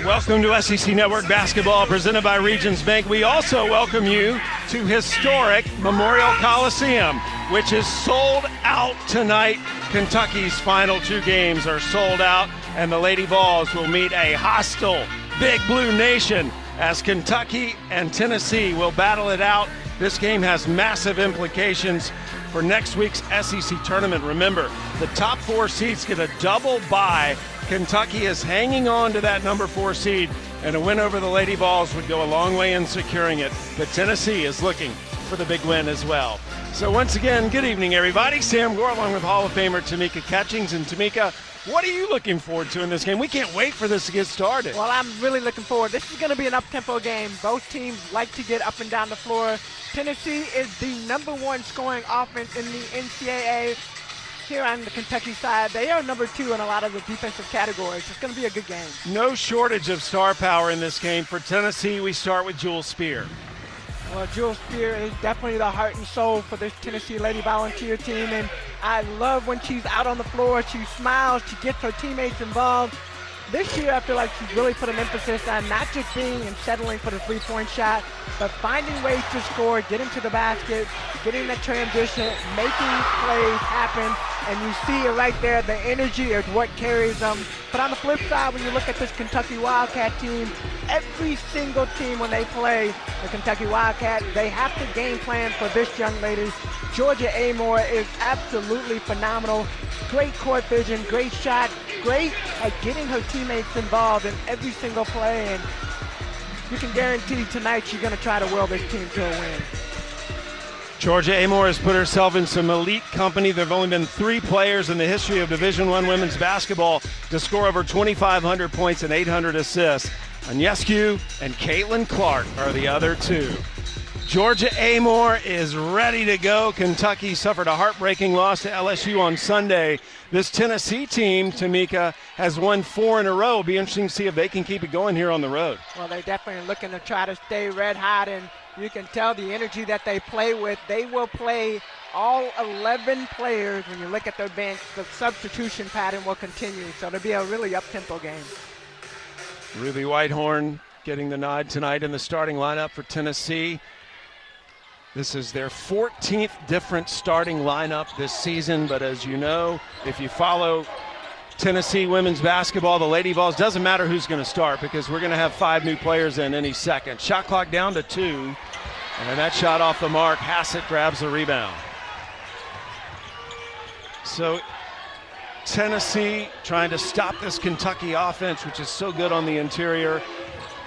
Welcome to SEC Network Basketball presented by Regions Bank. We also welcome you to historic Memorial Coliseum, which is sold out tonight. Kentucky's final two games are sold out, and the Lady Vols will meet a hostile Big Blue Nation as Kentucky and Tennessee will battle it out. This game has massive implications for next week's SEC tournament. Remember, the top four seeds get a double bye. Kentucky is hanging on to that number 4 seed, and a win over the Lady Vols would go a long way in securing it. But Tennessee is looking for the big win as well. So once again, good evening, everybody. Sam Gore along with Hall of Famer Tamika Catchings. And Tamika, what are you looking forward to in this game? We can't wait for this to get started. Well, I'm really looking forward. This is going to be an up-tempo game. Both teams like to get up and down the floor. Tennessee is the #1 scoring offense in the NCAA. Here on the Kentucky side, they are number 2 in a lot of the defensive categories. It's going to be a good game. No shortage of star power in this game. For Tennessee, we start with Jewel Spear. Well, Jewel Spear is definitely the heart and soul for this Tennessee Lady Volunteer team, and I love when she's out on the floor. She smiles, she gets her teammates involved. This year, I feel like she's really put an emphasis on not just being and settling for the three-point shot, but finding ways to score, getting to the basket, getting that transition, making plays happen, and you see it right there. The energy is what carries them. But on the flip side, when you look at this Kentucky Wildcat team, every single team when they play the Kentucky Wildcat, they have to game plan for this young lady. Georgia Amoore is absolutely phenomenal. Great court vision, great shot, great at getting her teammates involved in every single play, and you can guarantee tonight she's going to try to will this team to a win. Georgia Amoore has put herself in some elite company. There have only been 3 players in the history of Division I women's basketball to score over 2,500 points and 800 assists. Agnescu and Caitlin Clark are the other 2. Georgia Amoore is ready to go. Kentucky suffered a heartbreaking loss to LSU on Sunday. This Tennessee team, Tamika, has won 4 in a row. It'll be interesting to see if they can keep it going here on the road. Well, they're definitely looking to try to stay red hot, and you can tell the energy that they play with. They will play all 11 players. When you look at their bench, the substitution pattern will continue. So it'll be a really up-tempo game. Ruby Whitehorn getting the nod tonight in the starting lineup for Tennessee. This is their 14th different starting lineup this season, but as you know, if you follow Tennessee women's basketball, the Lady Vols, doesn't matter who's going to start because we're going to have 5 new players in any second. Shot clock down to 2, and that shot off the mark. Hassett grabs the rebound. So Tennessee trying to stop this Kentucky offense, which is so good on the interior.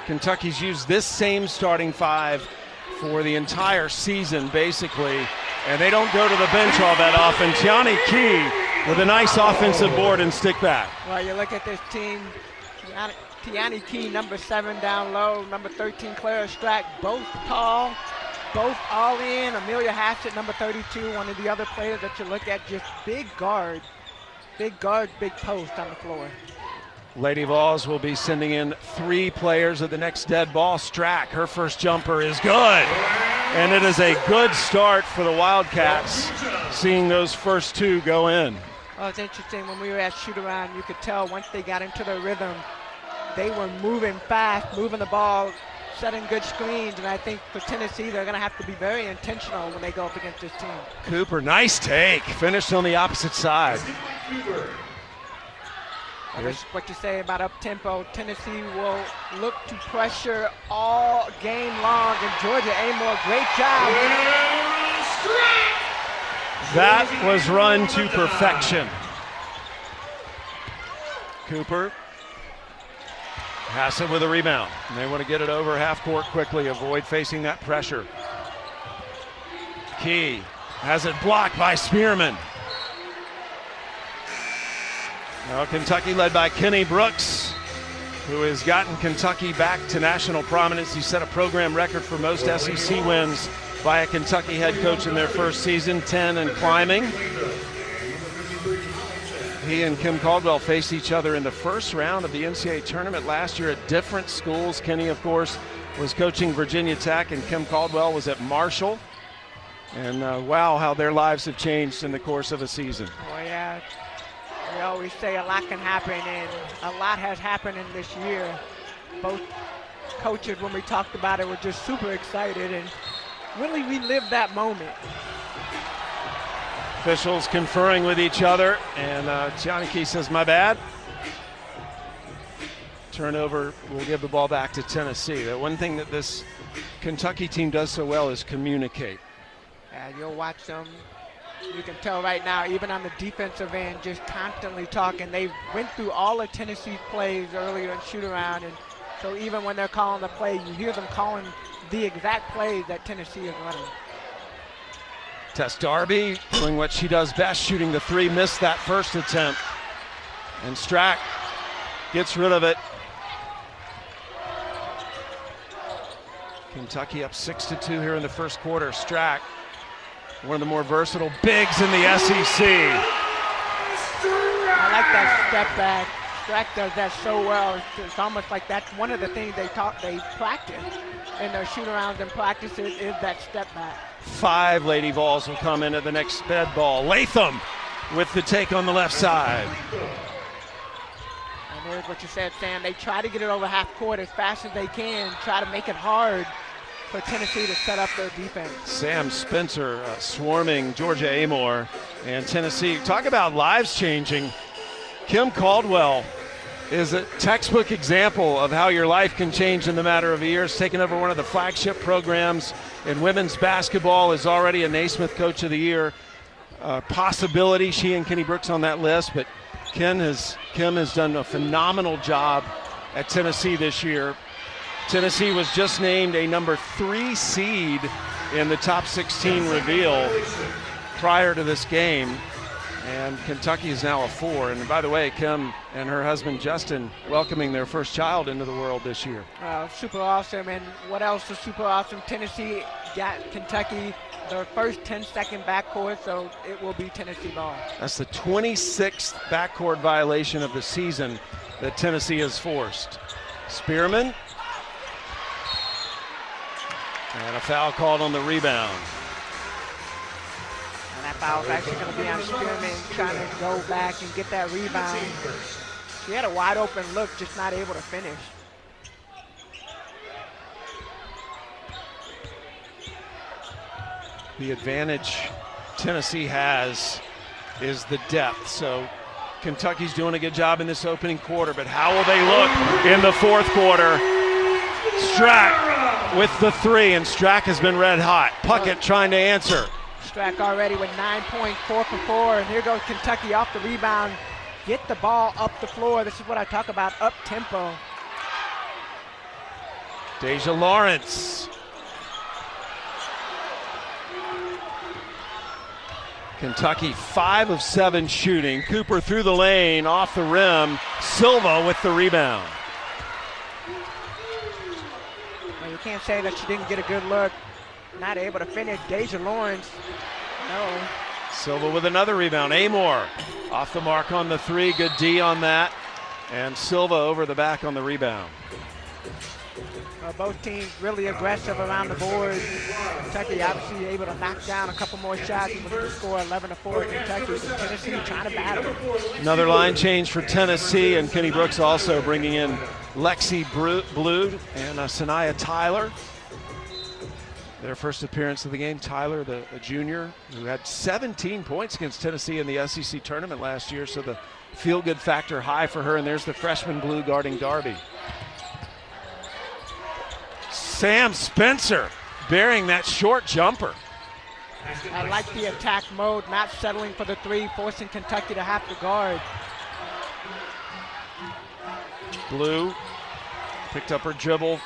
Kentucky's used this same starting 5 for the entire season, basically, and they don't go to the bench all that often. Tiani Key with a nice offensive board and stick back. Well, you look at this team, Tiani Key, number 7 down low, number 13, Clara Strack, both tall, both all in. Amelia Hassett, number 32, one of the other players that you look at, just big guard, big post on the floor. Lady Vols will be sending in 3 players at the next dead ball. Strack, her first jumper is good. And it is a good start for the Wildcats, seeing those first 2 go in. Well, it's interesting. When we were at shoot-around, you could tell once they got into their rhythm, they were moving fast, moving the ball, setting good screens. And I think for Tennessee, they're going to have to be very intentional when they go up against this team. Cooper, nice take. Finished on the opposite side. That's what you say about up-tempo. Tennessee will look to pressure all game long, and Georgia Amoore, great job. That was run to perfection. Cooper. Hassett with a rebound. And they want to get it over half court quickly, avoid facing that pressure. Key has it blocked by Spearman. Now Kentucky led by Kenny Brooks, who has gotten Kentucky back to national prominence. He set a program record for most SEC wins by a Kentucky head coach in their first season, 10 and climbing. He and Kim Caldwell faced each other in the first round of the NCAA tournament last year at different schools. Kenny, of course, was coaching Virginia Tech, and Kim Caldwell was at Marshall. And wow, how their lives have changed in the course of a season. Oh, yeah. We always say a lot can happen, and a lot has happened in this year. Both coaches, when we talked about it, were just super excited and really relived that moment. Officials conferring with each other, and Tianiki says, my bad. Turnover will give the ball back to Tennessee. The one thing that this Kentucky team does so well is communicate. You'll watch them. You can tell right now, even on the defensive end, just constantly talking. They went through all of Tennessee plays earlier in shoot-around, and so even when they're calling the play, you hear them calling the exact plays that Tennessee is running. Tess Darby doing what she does best, shooting the three, missed that first attempt. And Strack gets rid of it. Kentucky up 6-2 here in the first quarter. Strack, one of the more versatile bigs in the SEC. I like that step back. Strack does that so well. It's almost like that's one of the things they practice in their shoot-arounds and practices is that step back. 5 Lady Vols will come into the next bed ball. Latham with the take on the left side. And there's what you said, Sam. They try to get it over half court as fast as they can, try to make it hard for Tennessee to set up their defense. Sam Spencer swarming Georgia Amoore, and Tennessee. Talk about lives changing. Kim Caldwell is a textbook example of how your life can change in the matter of years, taking over one of the flagship programs in women's basketball, is already a Naismith Coach of the Year possibility. She and Kenny Brooks on that list, but Kim has done a phenomenal job at Tennessee this year. Tennessee was just named a number 3 seed in the top 16 reveal prior to this game, and Kentucky is now a 4. And by the way, Kim and her husband Justin welcoming their first child into the world this year. Super awesome. And what else is super awesome? Tennessee got Kentucky their first 10-second backcourt, so it will be Tennessee ball. That's the 26th backcourt violation of the season that Tennessee has forced. Spearman. And a foul called on the rebound. And that foul is actually going to be on Spearman, trying to go back and get that rebound. She had a wide open look, just not able to finish. The advantage Tennessee has is the depth. So Kentucky's doing a good job in this opening quarter, but how will they look in the fourth quarter? Strack with the 3, and Strack has been red hot. Puckett trying to answer. Strack already with 9 points, 4 for 4, and here goes Kentucky off the rebound. Get the ball up the floor. This is what I talk about, up tempo. Deja Lawrence. Kentucky 5 of 7 shooting. Cooper through the lane, off the rim. Silva with the rebound. Well, you can't say that she didn't get a good look. Not able to finish. Deja Lawrence, no. Silva with another rebound. Amoore off the mark on the 3. Good D on that. And Silva over the back on the rebound. Both teams really aggressive around the board. Kentucky obviously able to knock down a couple more shots with the score 11-4 Kentucky. But Tennessee trying to battle. Another line change for Tennessee, and Kenny Brooks also bringing in Lexi Blue and Sanaya Tyler. Their first appearance of the game. Tyler, the junior, who had 17 points against Tennessee in the SEC tournament last year, so the feel-good factor high for her. And there's the freshman Blue guarding Darby. Sam Spencer bearing that short jumper. I like the attack mode, not settling for the 3, forcing Kentucky to have to guard. Blue picked up her dribble.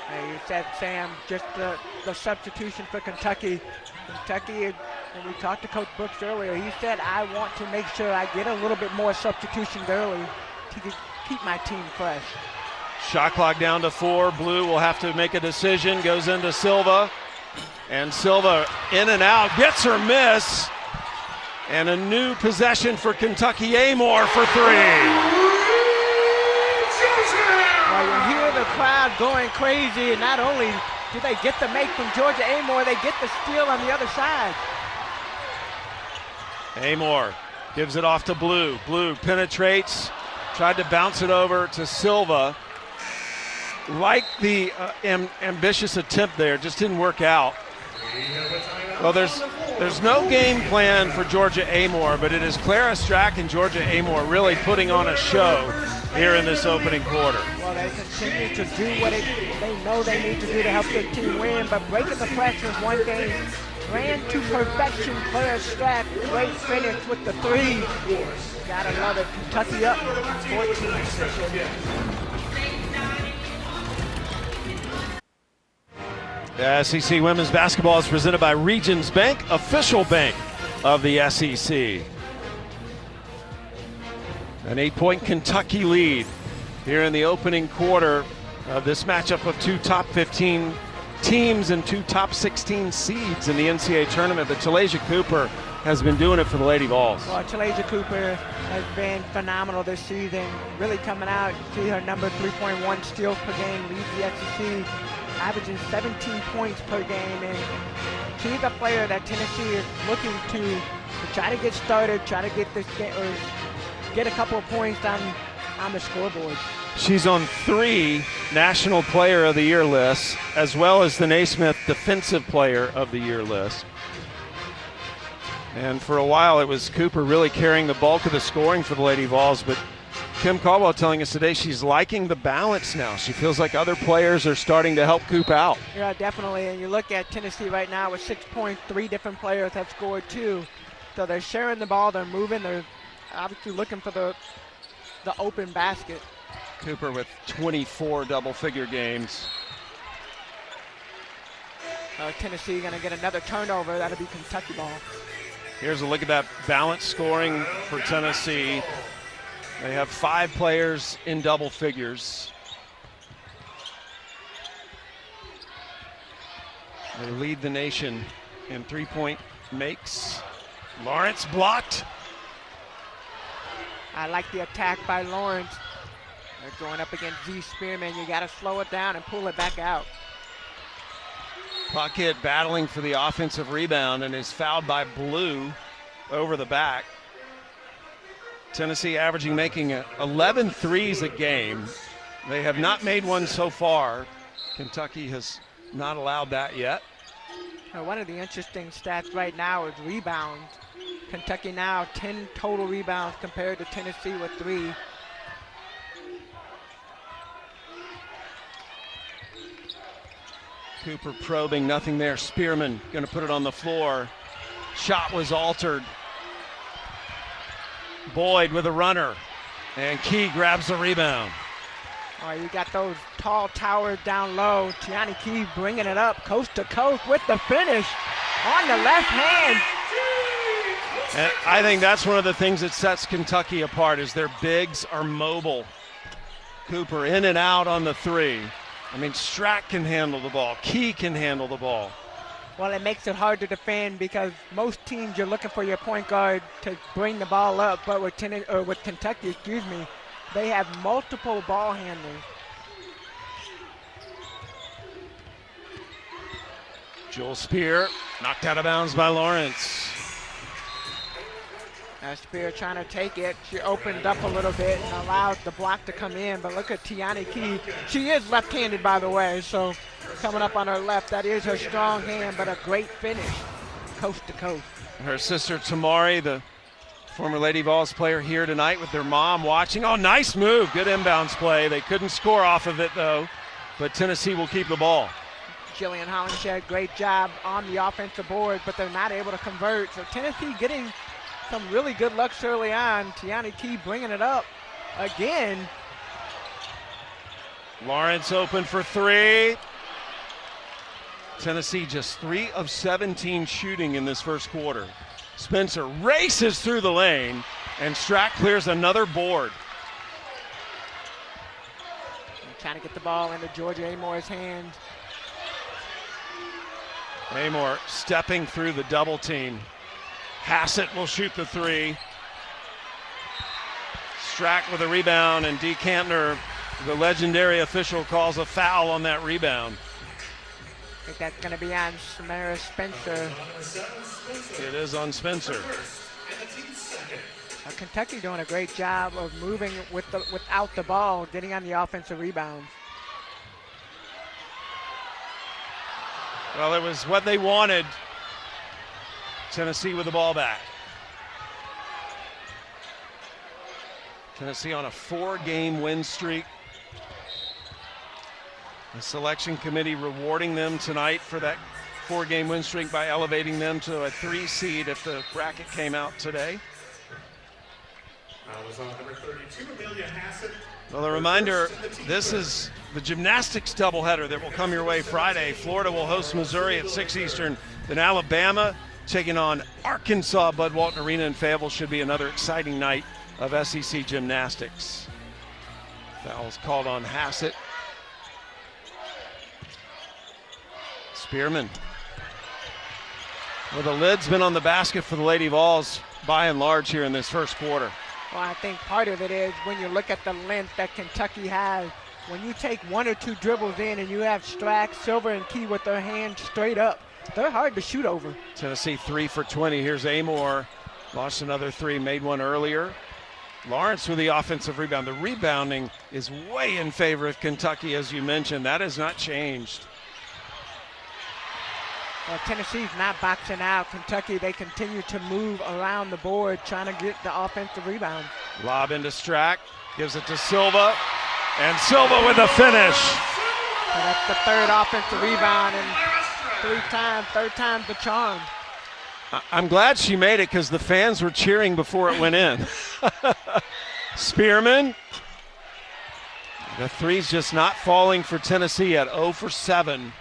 Hey, you said, Sam, just the substitution for Kentucky. Kentucky, when we talked to Coach Brooks earlier, he said, I want to make sure I get a little bit more substitutions early to keep my team fresh. Shot clock down to 4. Blue will have to make a decision. Goes into Silva. And Silva in and out. Gets her miss. And a new possession for Kentucky. Amoore for 3. Well, you hear the crowd going crazy. And not only do they get the make from Georgia Amoore, they get the steal on the other side. Amoore Gives it off to Blue. Blue penetrates, tried to bounce it over to Silva. Like the ambitious attempt there, just didn't work out. Well, there's no game plan for Georgia Amoore, but it is Clara Strack and Georgia Amoore really putting on a show here in this opening quarter. Well, they continue to do what they know they need to do to help their team win, but breaking the press was one thing. Ran to perfection, Clara Strack. Great finish with the three. Gotta love it. Kentucky up 14. The SEC Women's Basketball is presented by Regions Bank, official bank of the SEC. An 8-point Kentucky lead here in the opening quarter of this matchup of two top 15 teams and two top 16 seeds in the NCAA tournament. But Chalasia Cooper has been doing it for the Lady Vols. Well, Chalasia Cooper has been phenomenal this season, really coming out. You see her number 3.1 steals per game, leads the SEC, averaging 17 points per game, and she's a player that Tennessee is looking to try to get started, try to get this game, or get a couple of points on the scoreboard. She's on 3 National Player of the Year lists, as well as the Naismith Defensive Player of the Year list. And for a while, it was Cooper really carrying the bulk of the scoring for the Lady Vols, but Kim Caldwell telling us today she's liking the balance now. She feels like other players are starting to help Coop out. Yeah, definitely. And you look at Tennessee right now with 6 points, 3 different players have scored 2. So they're sharing the ball, they're moving, they're obviously looking for the open basket. Cooper with 24 double-figure games. Tennessee going to get another turnover. That'll be Kentucky ball. Here's a look at that balance scoring for Tennessee. They have 5 players in double figures. They lead the nation in 3-point makes. Lawrence blocked. I like the attack by Lawrence. They're going up against Z Spearman. You got to slow it down and pull it back out. Puckett battling for the offensive rebound and is fouled by Blue over the back. Tennessee making 11 threes a game. They have not made one so far. Kentucky has not allowed that yet. One of the interesting stats right now is rebounds. Kentucky now 10 total rebounds compared to Tennessee with 3. Cooper probing, nothing there. Spearman going to put it on the floor. Shot was altered. Boyd with a runner, and Key grabs the rebound. Oh, you got those tall towers down low. Tiani Key bringing it up coast to coast with the finish on the left hand. And I think that's one of the things that sets Kentucky apart is their bigs are mobile. Cooper in and out on the 3. I mean, Strack can handle the ball. Key can handle the ball. Well, it makes it hard to defend because most teams you're looking for your point guard to bring the ball up, but with Kentucky, they have multiple ball handlers. Joel Spear knocked out of bounds by Lawrence. Spear trying to take it. She opened up a little bit and allowed the block to come in, but look at Tiani Key. She is left-handed, by the way, so coming up on her left, that is her strong hand, but a great finish, coast to coast. Her sister Tamari, the former Lady Vols player, here tonight with their mom watching. Oh, nice move, good inbounds play. They couldn't score off of it, though, but Tennessee will keep the ball. Jillian Hollinshed, great job on the offensive board, but they're not able to convert. So Tennessee getting some really good looks early on. Tiani Key bringing it up again. Lawrence open for 3. Tennessee just 3 of 17 shooting in this first quarter. Spencer races through the lane, and Strack clears another board. Trying to get the ball into Georgia Amoore's hands. Amoore stepping through the double team. Hassett will shoot the 3. Strack with a rebound, and D. Kantner, the legendary official, calls a foul on that rebound. I think that's going to be on Samara Spencer. It is on Spencer. Kentucky doing a great job of moving without the ball, getting on the offensive rebounds. Well, it was what they wanted. Tennessee with the ball back. Tennessee on a 4-game win streak. The selection committee rewarding them tonight for that 4-game win streak by elevating them to a 3 seed if the bracket came out today. Was on number 32, Amelia Hassett. Well, a reminder, this is the gymnastics doubleheader that will come your way Friday. Florida will host Missouri at 6 Eastern. Then Alabama taking on Arkansas. Bud Walton Arena in Fayetteville should be another exciting night of SEC gymnastics. Foul's called on Hassett. Spearman. Well, the lid's been on the basket for the Lady Vols by and large here in this first quarter. Well, I think part of it is when you look at the length that Kentucky has, when you take 1 or 2 dribbles in and you have Strack, Silva, and Key with their hands straight up, they're hard to shoot over. Tennessee 3 for 20. Here's Amoore. Lost another 3, made one earlier. Lawrence with the offensive rebound. The rebounding is way in favor of Kentucky, as you mentioned. That has not changed. Well, Tennessee's not boxing out. Kentucky, they continue to move around the board, trying to get the offensive rebound. Lob into Strack, gives it to Silva, and Silva with a finish. So that's the 3rd offensive rebound, and third time's the charm. I'm glad she made it because the fans were cheering before it went in. Spearman. The 3's just not falling for Tennessee at 0 for 7.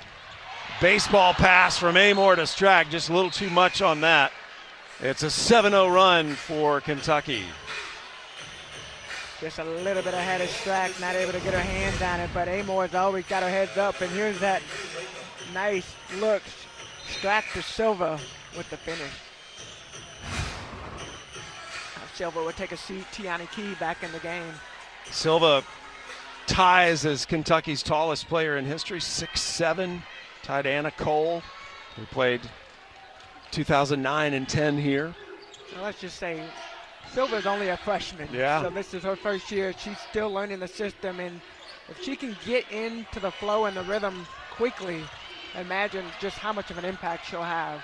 Baseball pass from Amoore to Strack, just a little too much on that. It's a 7-0 run for Kentucky. Just a little bit ahead of Strack, not able to get her hands on it, but Amoore's always got her heads up, and here's that nice look. Strack to Silva with the finish. Silva will take a seat. Tiani Key back in the game. Silva ties as Kentucky's tallest player in history, 6'7". Tied Anna Cole, who played 2009 and 10 here. Well, let's just say Silva's only a freshman. Yeah. So this is her first year. She's still learning the system, and if she can get into the flow and the rhythm quickly, imagine just how much of an impact she'll have.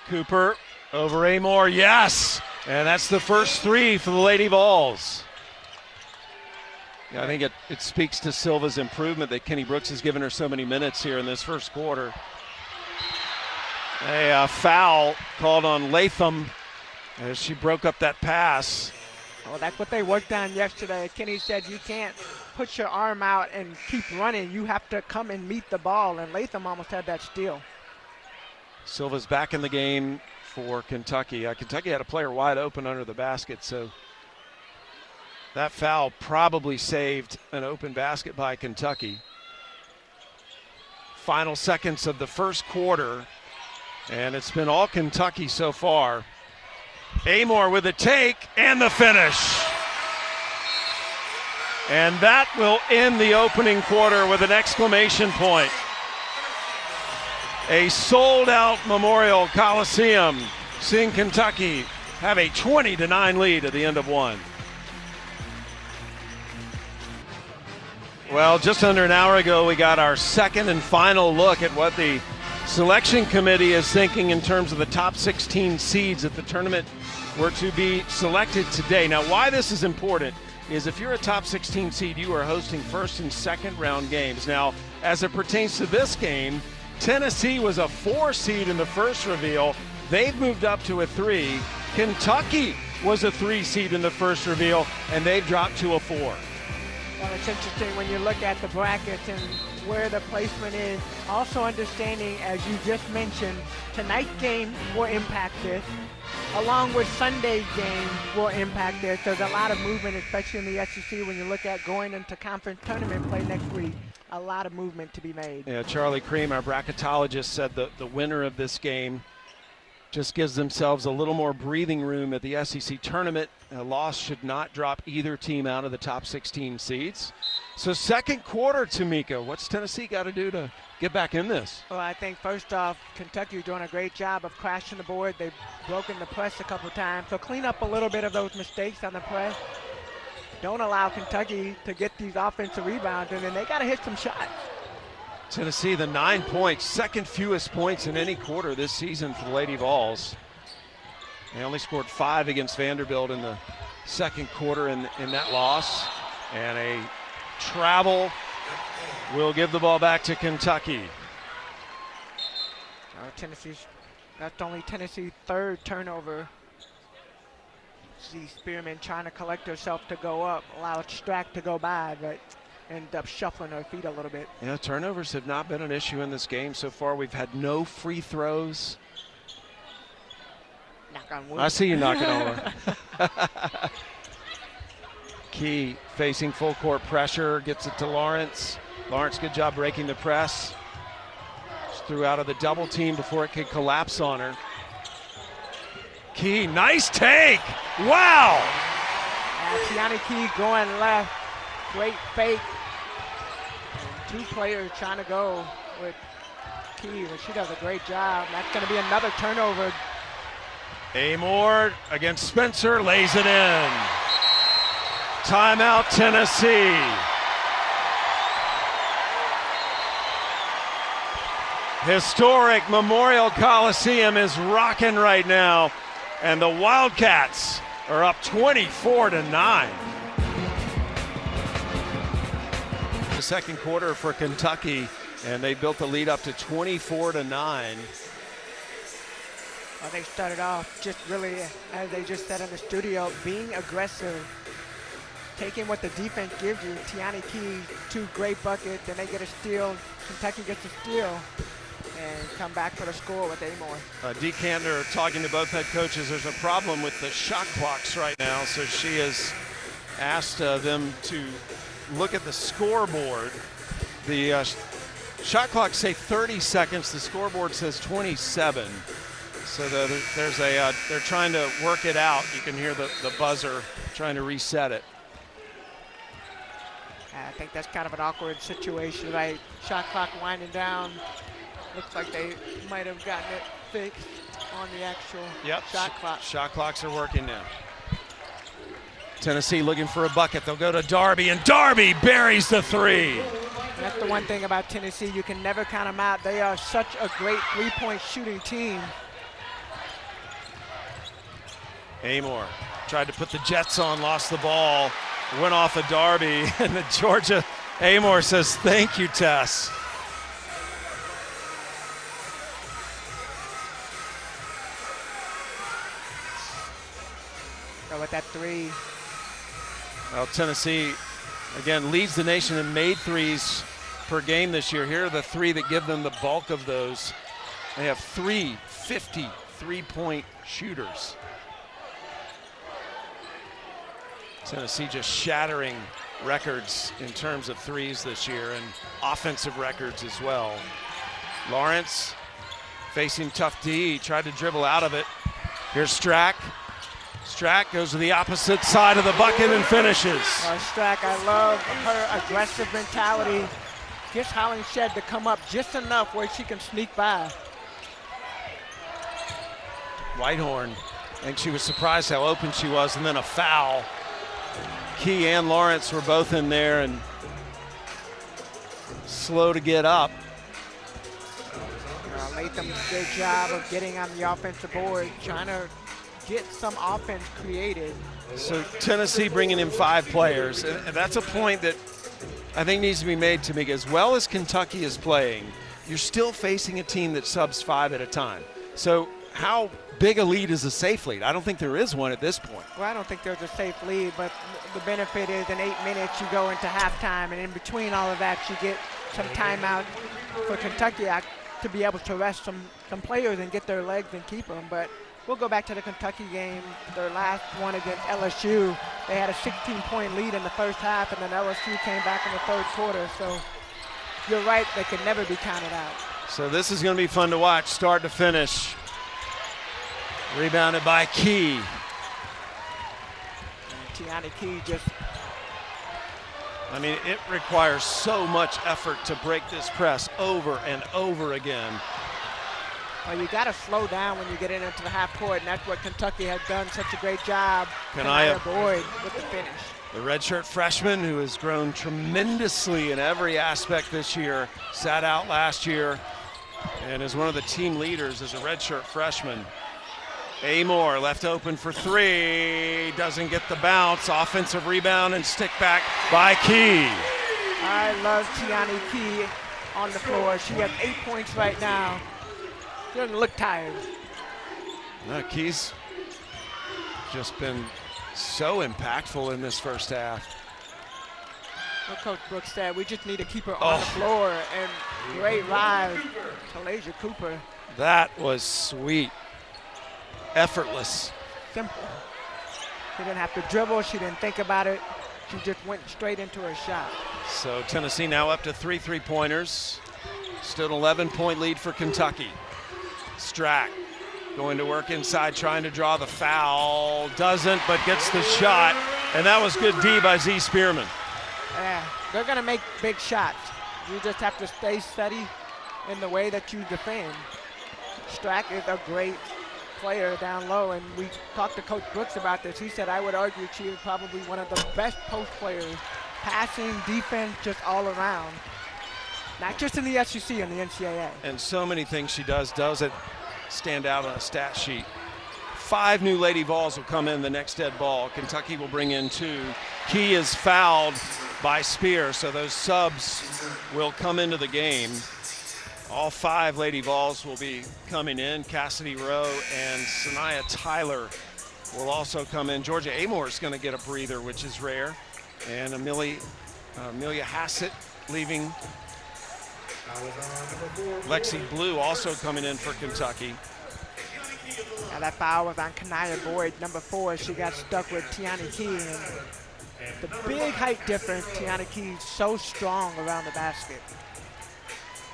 Cooper over Amoore, yes! And that's the first 3 for the Lady Vols. Yeah, I think it speaks to Silva's improvement that Kenny Brooks has given her so many minutes here in this first quarter. A foul called on Latham as she broke up that pass. Well, that's what they worked on yesterday. Kenny said you can't put your arm out and keep running. You have to come and meet the ball, and Latham almost had that steal. Silva's back in the game for Kentucky. Kentucky had a player wide open under the basket, so that foul probably saved an open basket by Kentucky. Final seconds of the first quarter, and it's been all Kentucky so far. Amoore with the take and the finish. And that will end the opening quarter with an exclamation point. A sold-out Memorial Coliseum, seeing Kentucky have a 20-9 lead at the end of one. Well, just under an hour ago, we got our second and final look at what the selection committee is thinking in terms of the top 16 seeds if the tournament were to be selected today. Now, why this is important is if you're a top 16 seed, you are hosting first and second round games. Now, as it pertains to this game, Tennessee was a 4 seed in the first reveal. They've moved up to a 3. Kentucky was a 3 seed in the first reveal, and they've dropped to a 4. Well, it's interesting when you look at the brackets and where the placement is. Also understanding, as you just mentioned, tonight's game will impact this, along with Sunday's game will impact this. There's a lot of movement, especially in the SEC, when you look at going into conference tournament play next week. A lot of movement to be made. Yeah, Charlie Cream, our bracketologist, said the winner of this game just gives themselves a little more breathing room at the SEC tournament. A loss should not drop either team out of the top 16 seeds. So second quarter, Tamika, what's Tennessee got to do to get back in this? Well, I think first off, Kentucky is doing a great job of crashing the board. They've broken the press a couple times. So clean up a little bit of those mistakes on the press. Don't allow Kentucky to get these offensive rebounds, and then they got to hit some shots. Tennessee, the 9 points, second fewest points in any quarter this season for the Lady Vols. They only scored 5 against Vanderbilt in the second quarter in that loss. And a travel will give the ball back to Kentucky. That's only Tennessee's third turnover. See Spearman trying to collect herself to go up, allow Strack to go by, but end up shuffling her feet a little bit. Yeah, turnovers have not been an issue in this game so far. We've had no free throws. Knock on wood. I see you knocking on wood. Key facing full court pressure, gets it to Lawrence. Lawrence, good job breaking the press. Just threw out of the double team before it could collapse on her. Key, nice take. Wow. Tiani Key going left. Great fake. And 2 players trying to go with Key, but she does a great job. That's going to be another turnover. Amoore against Spencer, lays it in. Timeout, Tennessee. Historic Memorial Coliseum is rocking right now, and the Wildcats are up 24-9. The second quarter for Kentucky, and they built the lead up to 24-9. Well, they started off just really, as they just said in the studio, being aggressive, taking what the defense gives you. Tiani Key, 2 great buckets, then they get a steal. Kentucky gets a steal and come back for the score with Amoore. Dee Cantor talking to both head coaches. There's a problem with the shot clocks right now, so she has asked them to look at the scoreboard. The shot clocks say 30 seconds. The scoreboard says 27. So they're trying to work it out. You can hear the buzzer trying to reset it. I think that's kind of an awkward situation, right? Shot clock winding down. Looks like they might have gotten it fixed on the actual shot clock. Shot clocks are working now. Tennessee looking for a bucket. They'll go to Darby, and Darby buries the 3. That's the one thing about Tennessee. You can never count them out. They are such a great three-point shooting team. Amoore tried to put the Jets on, lost the ball, went off of Darby, and the Georgia Amoore says, "Thank you, Tess." So with that 3. Well, Tennessee, again, leads the nation in made threes per game this year. Here are the 3 that give them the bulk of those. They have 3 53-point shooters. Tennessee just shattering records in terms of threes this year and offensive records as well. Lawrence facing tough D, tried to dribble out of it. Here's Strack. Strack goes to the opposite side of the bucket and finishes. Strack, I love her aggressive mentality. Gets Hollingshed to come up just enough where she can sneak by. Whitehorn, I think she was surprised how open she was, and then a foul. Key and Lawrence were both in there and slow to get up. Latham, good job of getting on the offensive board, trying to get some offense created. So Tennessee bringing in 5 players, and that's a point that I think needs to be made to me. As well as Kentucky is playing, you're still facing a team that subs 5 at a time. So how big a lead is a safe lead? I don't think there is one at this point. Well, I don't think there's a safe lead, but the benefit is in 8 minutes you go into halftime, and in between all of that you get some timeout for Kentucky to be able to rest some players and get their legs and keep them. But we'll go back to the Kentucky game, their last one against LSU. They had a 16-point lead in the first half, and then LSU came back in the third quarter. So you're right, they could never be counted out. So this is going to be fun to watch, start to finish. Rebounded by Key. Tiani Key just, I mean, it requires so much effort to break this press over and over again. well, you got to slow down when you get into the half court, and that's what Kentucky has done such a great job. Kanaya Boyd with the finish. The redshirt freshman who has grown tremendously in every aspect this year, sat out last year, and is one of the team leaders as a redshirt freshman. Amoore left open for three, doesn't get the bounce. Offensive rebound and stick back by Key. I love Tiani Key on the floor. She has 8 points right now. She doesn't look tired. No, Key's just been so impactful in this first half. What Coach Brooks said, we just need to keep her on the floor, and great rise to Lasia Cooper. That was sweet. Effortless. Simple. She didn't have to dribble, she didn't think about it. She just went straight into her shot. So Tennessee now up to 3 3-pointers. Still an 11-point lead for Kentucky. Strack going to work inside, trying to draw the foul. Doesn't, but gets the shot. And that was good D by Z Spearman. Yeah, they're gonna make big shots. You just have to stay steady in the way that you defend. Strack is a great player down low, and we talked to Coach Brooks about this. He said, I would argue she is probably one of the best post players, passing, defense, just all around. Not just in the SEC, in the NCAA. And so many things she does it stand out on a stat sheet. 5 new Lady Vols will come in the next dead ball. Kentucky will bring in 2. Key is fouled by Spear, so those subs will come into the game. All 5 Lady Vols will be coming in. Cassidy Rowe and Sanaya Tyler will also come in. Georgia Amoore is going to get a breather, which is rare. And Amelia Hassett leaving. Lexi Blue also coming in for Kentucky. Now that foul was on Kanaya Boyd, number 4. She got stuck with Tiani Key. And the big height difference, Tiani Key so strong around the basket.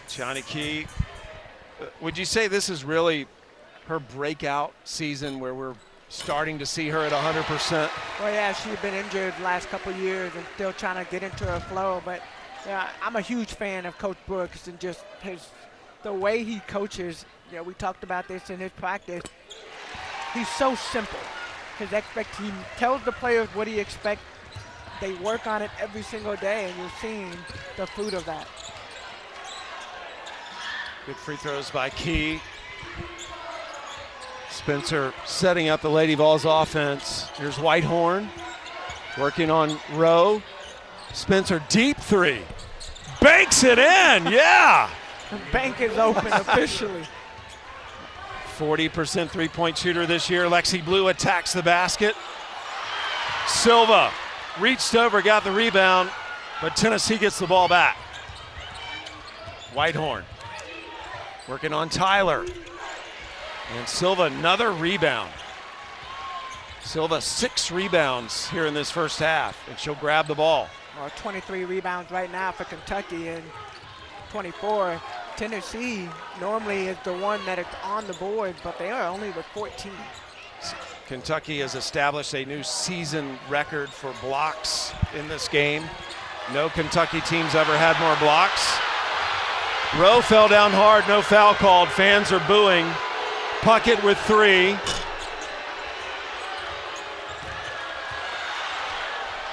Tiani Key, would you say this is really her breakout season where we're starting to see her at 100%? Well, yeah, she's been injured the last couple of years and still trying to get into her flow. But yeah, I'm a huge fan of Coach Brooks and just the way he coaches. You know, we talked about this in his practice. He's so simple. He tells the players what he expects. They work on it every single day, and you're seeing the fruit of that. Good free throws by Key. Spencer setting up the Lady Vols offense. Here's Whitehorn working on Rowe. Spencer, deep 3. Banks it in, yeah! The bank is open officially. 40% three-point shooter this year. Lexi Blue attacks the basket. Silva reached over, got the rebound, but Tennessee gets the ball back. Whitehorn working on Tyler. And Silva, another rebound. Silva, 6 rebounds here in this first half, and she'll grab the ball. Well, 23 rebounds right now for Kentucky and 24. Tennessee normally is the one that is on the board, but they are only with 14. Kentucky has established a new season record for blocks in this game. No Kentucky team's ever had more blocks. Rowe fell down hard, no foul called. Fans are booing. Puckett with 3.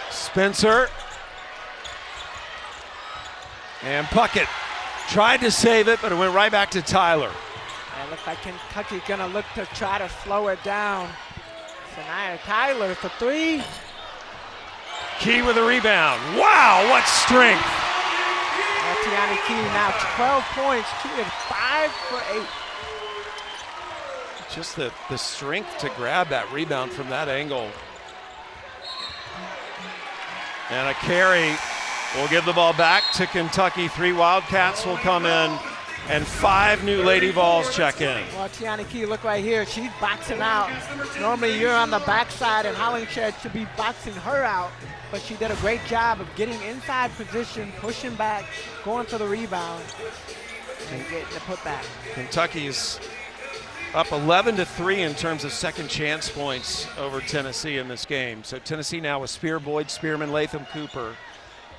Spencer. And Puckett tried to save it, but it went right back to Tyler. It looks like Kentucky's gonna look to try to slow it down. Sanaya Tyler for 3. Key with a rebound. Wow, what strength. Tiani Key now 12 points. She is 5 for 8. Just the strength to grab that rebound from that angle. And a carry will give the ball back to Kentucky. 3 Wildcats will come in, and 5 new Lady Vols check in. Well, Tiani Key, look right here. She's boxing out. Normally you're on the backside, and Hollingshed should be boxing her out, but she did a great job of getting inside position, pushing back, going for the rebound, and getting the putback. Kentucky's up 11-3 in terms of second chance points over Tennessee in this game. So Tennessee now with Spear, Boyd, Spearman, Latham, Cooper.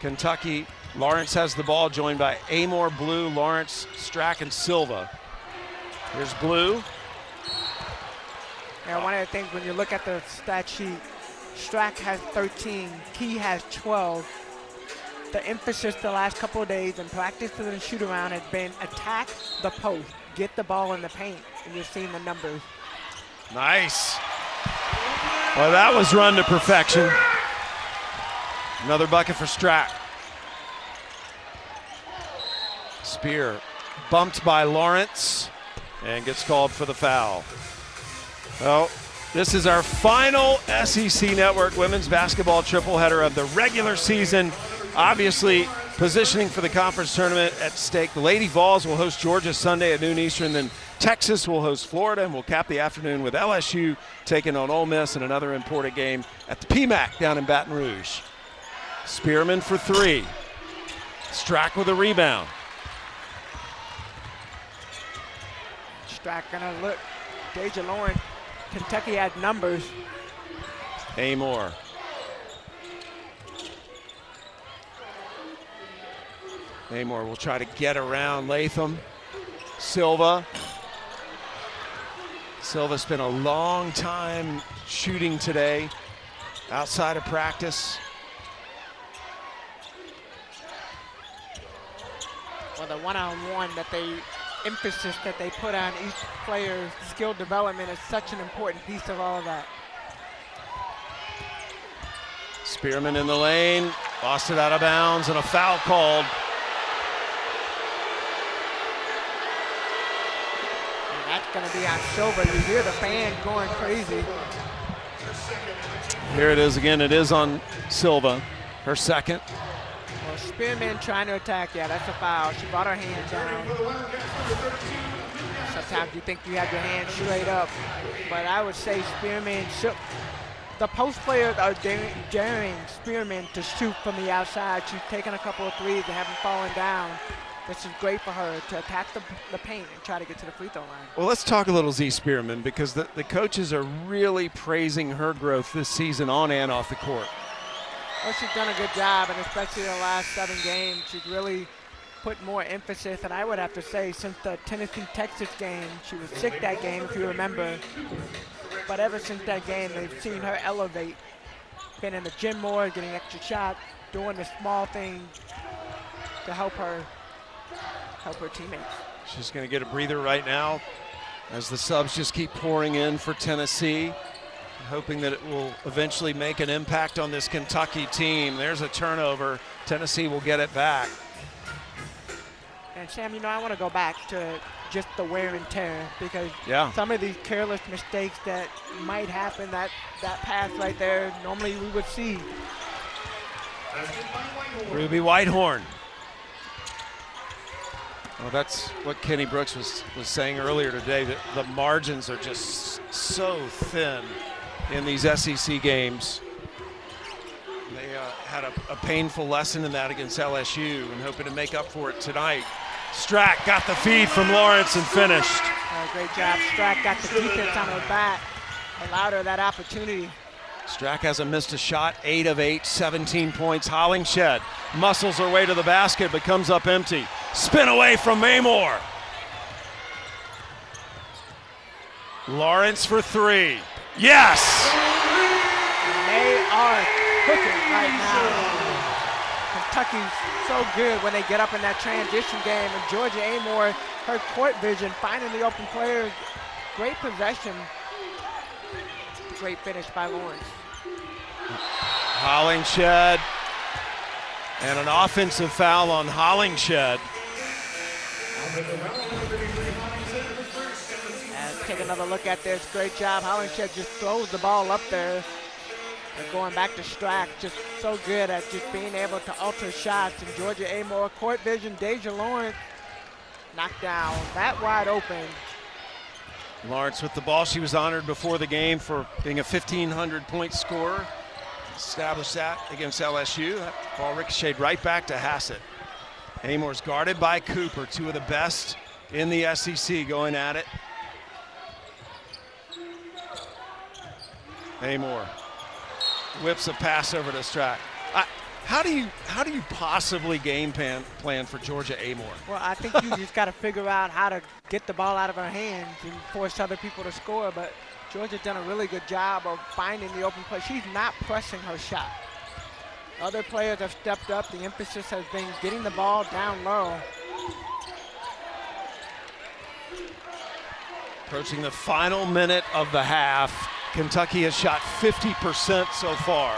Kentucky, Lawrence has the ball, joined by Amoore, Blue, Lawrence, Strack, and Silva. Here's Blue. Yeah, one of the things when you look at the stat sheet, Strack has 13, Key has 12. The emphasis the last couple of days in practice and shoot around has been attack the post, get the ball in the paint, and you're seeing the numbers. Nice. Well, that was run to perfection. Another bucket for Strack. Spear bumped by Lawrence and gets called for the foul. Well, this is our final SEC Network women's basketball triple header of the regular season. Obviously, positioning for the conference tournament at stake. The Lady Vols will host Georgia Sunday at noon Eastern, then Texas will host Florida, and we'll cap the afternoon with LSU taking on Ole Miss in another important game at the PMAC down in Baton Rouge. Spearman for three. Strack with a rebound. Strack gonna look. Deja Lawrence, Kentucky had numbers. Amoore. Amoore will try to get around Latham. Silva. Silva spent a long time shooting today outside of practice. Well, the one-on-one emphasis that they put on each player's skill development is such an important piece of all of that. Spearman in the lane, lost it out of bounds, and a foul called. And that's going to be on Silva. You hear the fan going crazy. Here it is again. It is on Silva, her second. Well, Spearman trying to attack. Yeah, that's a foul. She brought her hand down. Sometimes you think you have your hand straight up, but I would say Spearman shook. The post players are daring Spearman to shoot from the outside. She's taken a couple of threes and haven't fallen down. This is great for her to attack the paint and try to get to the free throw line. Well, let's talk a little Z Spearman, because the coaches are really praising her growth this season on and off the court. Well, she's done a good job, and especially the last 7 games, she's really put more emphasis. And I would have to say, since the Tennessee-Texas game, she was sick that game, if you remember. But ever since that game, they've seen her elevate. Been in the gym more, getting extra shots, doing the small things to help her teammates. She's going to get a breather right now as the subs just keep pouring in for Tennessee, hoping that it will eventually make an impact on this Kentucky team. There's a turnover. Tennessee will get it back. And Sam, I want to go back to just the wear and tear, because some of these careless mistakes that might happen, that pass right there, normally we would see. Ruby Whitehorn. Well, that's what Kenny Brooks was saying earlier today, that the margins are just so thin in these SEC games. They had a painful lesson in that against LSU and hoping to make up for it tonight. Strack got the feed from Lawrence and finished. Great job. Strack got the defense on her back, allowed her that opportunity. Strack hasn't missed a shot, 8 of 8, 17 points. Hollingshed muscles her way to the basket, but comes up empty. Spin away from Amoore. Lawrence for three. Yes! They are cooking right now. Kentucky's so good when they get up in that transition game. And Georgia Amoore, her court vision, finding the open players. Great possession. Great finish by Lawrence. Hollingshed. And an offensive foul on Hollingshed. Take another look at this. Great job. Hollingshed just throws the ball up there. And going back to Strack, just so good at just being able to alter shots. And Georgia Amoore, court vision, Deja Lawrence knocked down. That wide open. Lawrence with the ball. She was honored before the game for being a 1,500-point scorer. Established that against LSU. That ball ricocheted right back to Hassett. Amoore's guarded by Cooper, two of the best in the SEC going at it. Amoore whips a pass over to Strack. How do you possibly game plan for Georgia Amoore? Well, I think you just got to figure out how to get the ball out of her hands and force other people to score. But Georgia's done a really good job of finding the open play. She's not pressing her shot. Other players have stepped up. The emphasis has been getting the ball down low. Approaching the final minute of the half. Kentucky has shot 50% so far.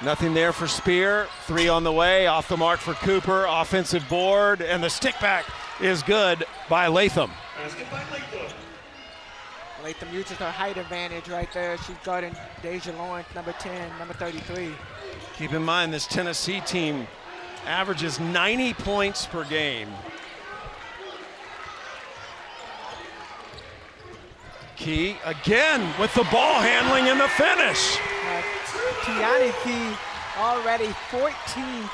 Nothing there for Spear. 3 on the way. Off the mark for Cooper. Offensive board. And the stick back is good by Latham. Latham uses her height advantage right there. She's guarding Deja Lawrence, number 10, number 33. Keep in mind this Tennessee team averages 90 points per game. Key again with the ball handling and the finish. Tiani Key already 14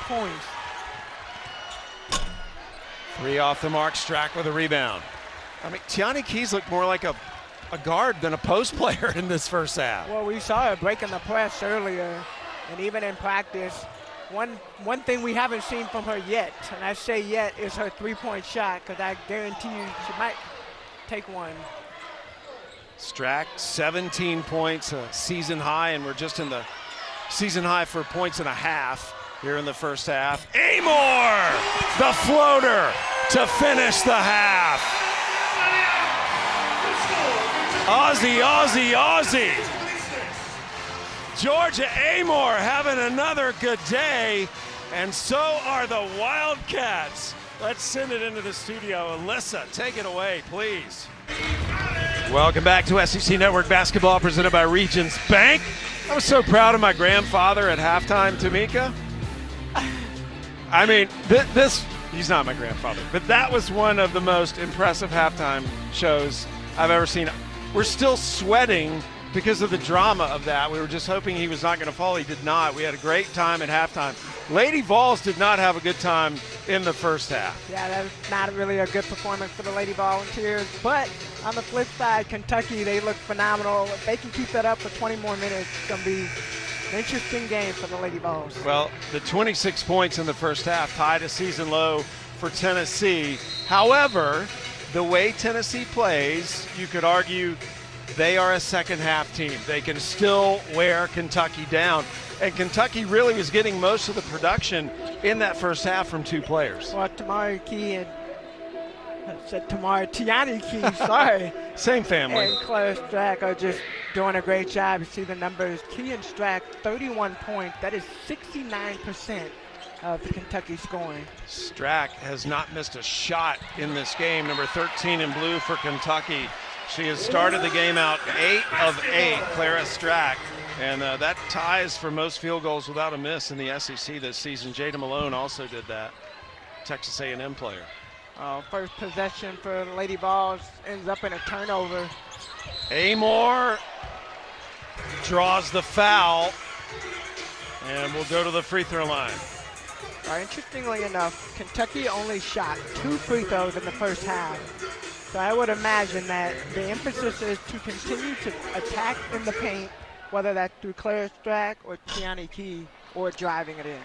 points. 3 off the mark. Strack with a rebound. I mean, Tiani Keys looked more like a guard than a post player in this first half. Well, we saw her breaking the press earlier, and even in practice. One thing we haven't seen from her yet, and I say yet, is her three-point shot, because I guarantee you she might take one. Strack, 17 points, a season high, and we're just in the season high for points and a half here in the first half. Amoore, the floater to finish the half. Aussie, Aussie, Aussie. Georgia Amoore having another good day, and so are the Wildcats. Let's send it into the studio. Alyssa, take it away, please. Welcome back to SEC Network Basketball presented by Regions Bank. I was so proud of my grandfather at halftime, Tamika. I mean, he's not my grandfather, but that was one of the most impressive halftime shows I've ever seen. We're still sweating because of the drama of that. We were just hoping he was not going to fall. He did not. We had a great time at halftime. Lady Vols did not have a good time in the first half. Yeah, that was not really a good performance for the Lady Volunteers. But on the flip side, Kentucky, they look phenomenal. If they can keep that up for 20 more minutes, it's going to be an interesting game for the Lady Vols. Well, the 26 points in the first half tied a season low for Tennessee. However, the way Tennessee plays, you could argue they are a second half team. They can still wear Kentucky down. And Kentucky really was getting most of the production in that first half from 2 players. Well, Tiani Key, sorry. Same family. And Claire Strack are just doing a great job. You see the numbers. Key and Strack, 31 points. That is 69% of the Kentucky scoring. Strack has not missed a shot in this game. Number 13 in blue for Kentucky. She has started the game out 8 of 8, Clara Strack. And that ties for most field goals without a miss in the SEC this season. Jada Malone also did that, Texas A&M player. First possession for Lady Vols ends up in a turnover. Amoore draws the foul, and we'll go to the free throw line. Interestingly enough, Kentucky only shot 2 free throws in the first half. So I would imagine that the emphasis is to continue to attack in the paint, whether that's through Claire Strack or Tiani Key, or driving it in.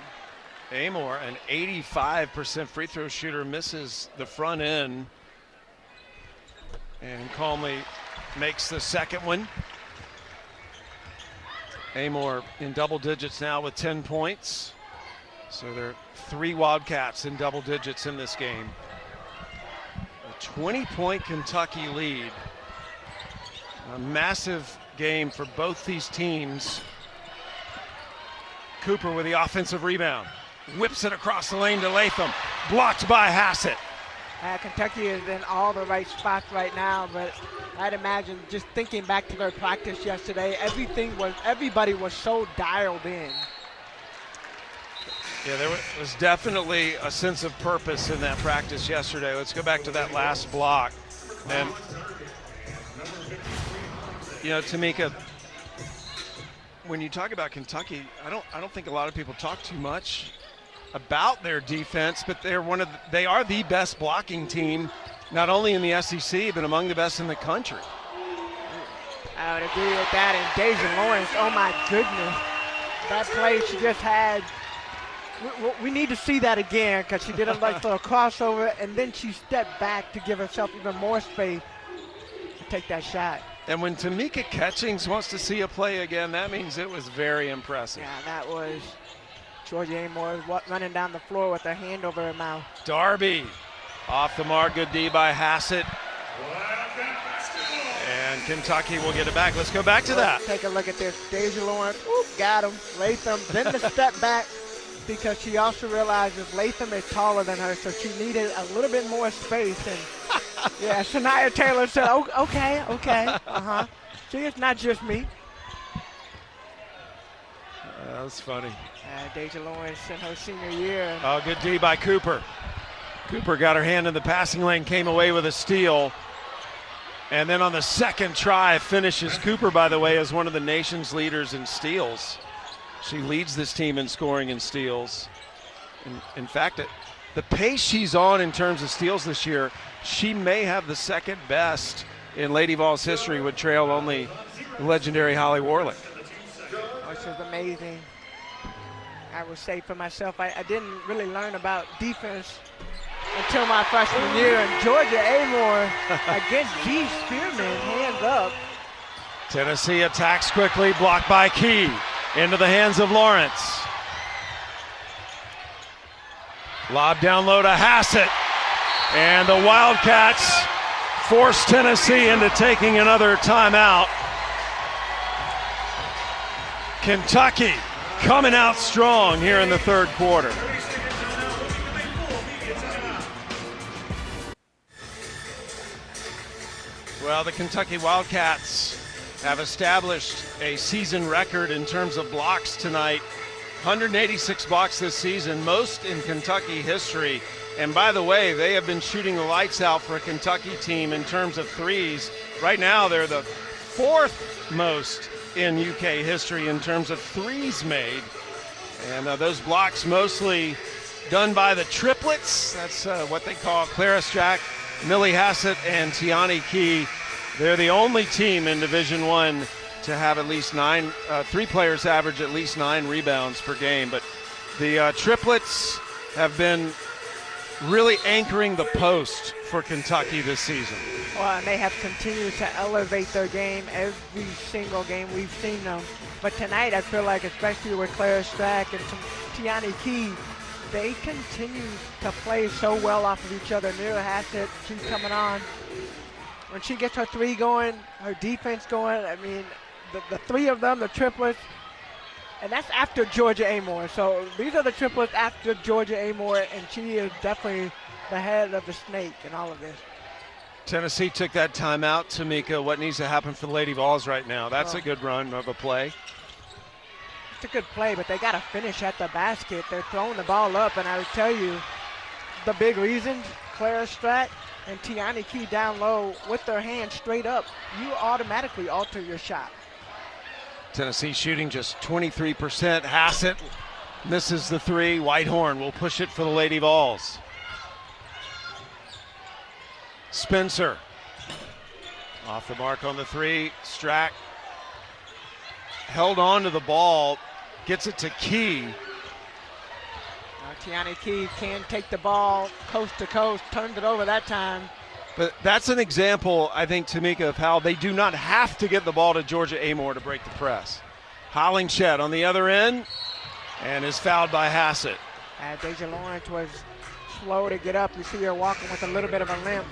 Amoore, an 85% free throw shooter, misses the front end and calmly makes the second one. Amoore in double digits now with 10 points. So there are 3 Wildcats in double digits in this game. A 20-point Kentucky lead. A massive game for both these teams. Cooper with the offensive rebound. Whips it across the lane to Latham. Blocked by Hassett. Kentucky is in all the right spots right now, but I'd imagine just thinking back to their practice yesterday, everybody was so dialed in. Yeah, there was definitely a sense of purpose in that practice yesterday. Let's go back to that last block. And, you know, Tamika, when you talk about Kentucky, I don't think a lot of people talk too much about their defense, but they are the best blocking team, not only in the SEC, but among the best in the country. I would agree with that. And Deja Lawrence, oh my goodness. That play she just had, we need to see that again because she did a little crossover and then she stepped back to give herself even more space to take that shot. And when Tamika Catchings wants to see a play again, that means it was very impressive. Yeah, that was Georgia Amoore running down the floor with her hand over her mouth. Darby off the mark, good D by Hassett. And Kentucky will get it back. Let's go back to that. Take a look at this. Deja Lawrence, got him. Latham, then the step back because she also realizes Latham is taller than her, so she needed a little bit more space. And yeah, Shania Taylor said, okay. See, it's not just me. That was funny. Deja Lawrence in her senior year. Oh, good D by Cooper. Cooper got her hand in the passing lane, came away with a steal. And then on the second try, finishes. Cooper, by the way, is one of the nation's leaders in steals. She leads this team in scoring and steals. In fact, the pace she's on in terms of steals this year, she may have the second best in Lady Vols history, would trail only the legendary Holly Warlick. Which is amazing. I would say for myself, I didn't really learn about defense until my freshman year, and Georgia Amoore against G. Spearman, hands up. Tennessee attacks quickly, blocked by Key, into the hands of Lawrence. Lob down low to Hassett, and the Wildcats force Tennessee into taking another timeout. Kentucky coming out strong here in the third quarter. Well, the Kentucky Wildcats have established a season record in terms of blocks tonight. 186 blocks this season, most in Kentucky history. And by the way, they have been shooting the lights out for a Kentucky team in terms of threes. Right now, they're the fourth most in UK history in terms of threes made. And those blocks mostly done by the triplets. That's what they call Clara Strack, Millie Hassett, and Tiani Key. They're the only team in Division I to have at least three players average at least 9 rebounds per game. But the triplets have been really anchoring the post for Kentucky this season. Well, and they have continued to elevate their game every single game we've seen them. But tonight, I feel like, especially with Clara Strack and Tiani Key, they continue to play so well off of each other. Mira Hassett, she's coming on. When she gets her three going, her defense going, I mean, the three of them, the triplets, and that's after Georgia Amoore. So these are the triplets after Georgia Amoore, and she is definitely the head of the snake in all of this. Tennessee took that timeout. Tamika, what needs to happen for the Lady Vols right now? That's a good run of a play. It's a good play, but they got to finish at the basket. They're throwing the ball up, and I would tell you the big reasons, Clara Strack and Tiani Key down low with their hands straight up, you automatically alter your shot. Tennessee shooting just 23%. Hassett misses the three. Whitehorn will push it for the Lady Vols. Spencer off the mark on the three. Strack held on to the ball, gets it to Key. Tiani Key can take the ball coast to coast, turned it over that time. But that's an example, I think, Tamika, of how they do not have to get the ball to Georgia Amoore to break the press. Hollingshed on the other end and is fouled by Hassett. Deja Lawrence was slow to get up. You see her walking with a little bit of a limp.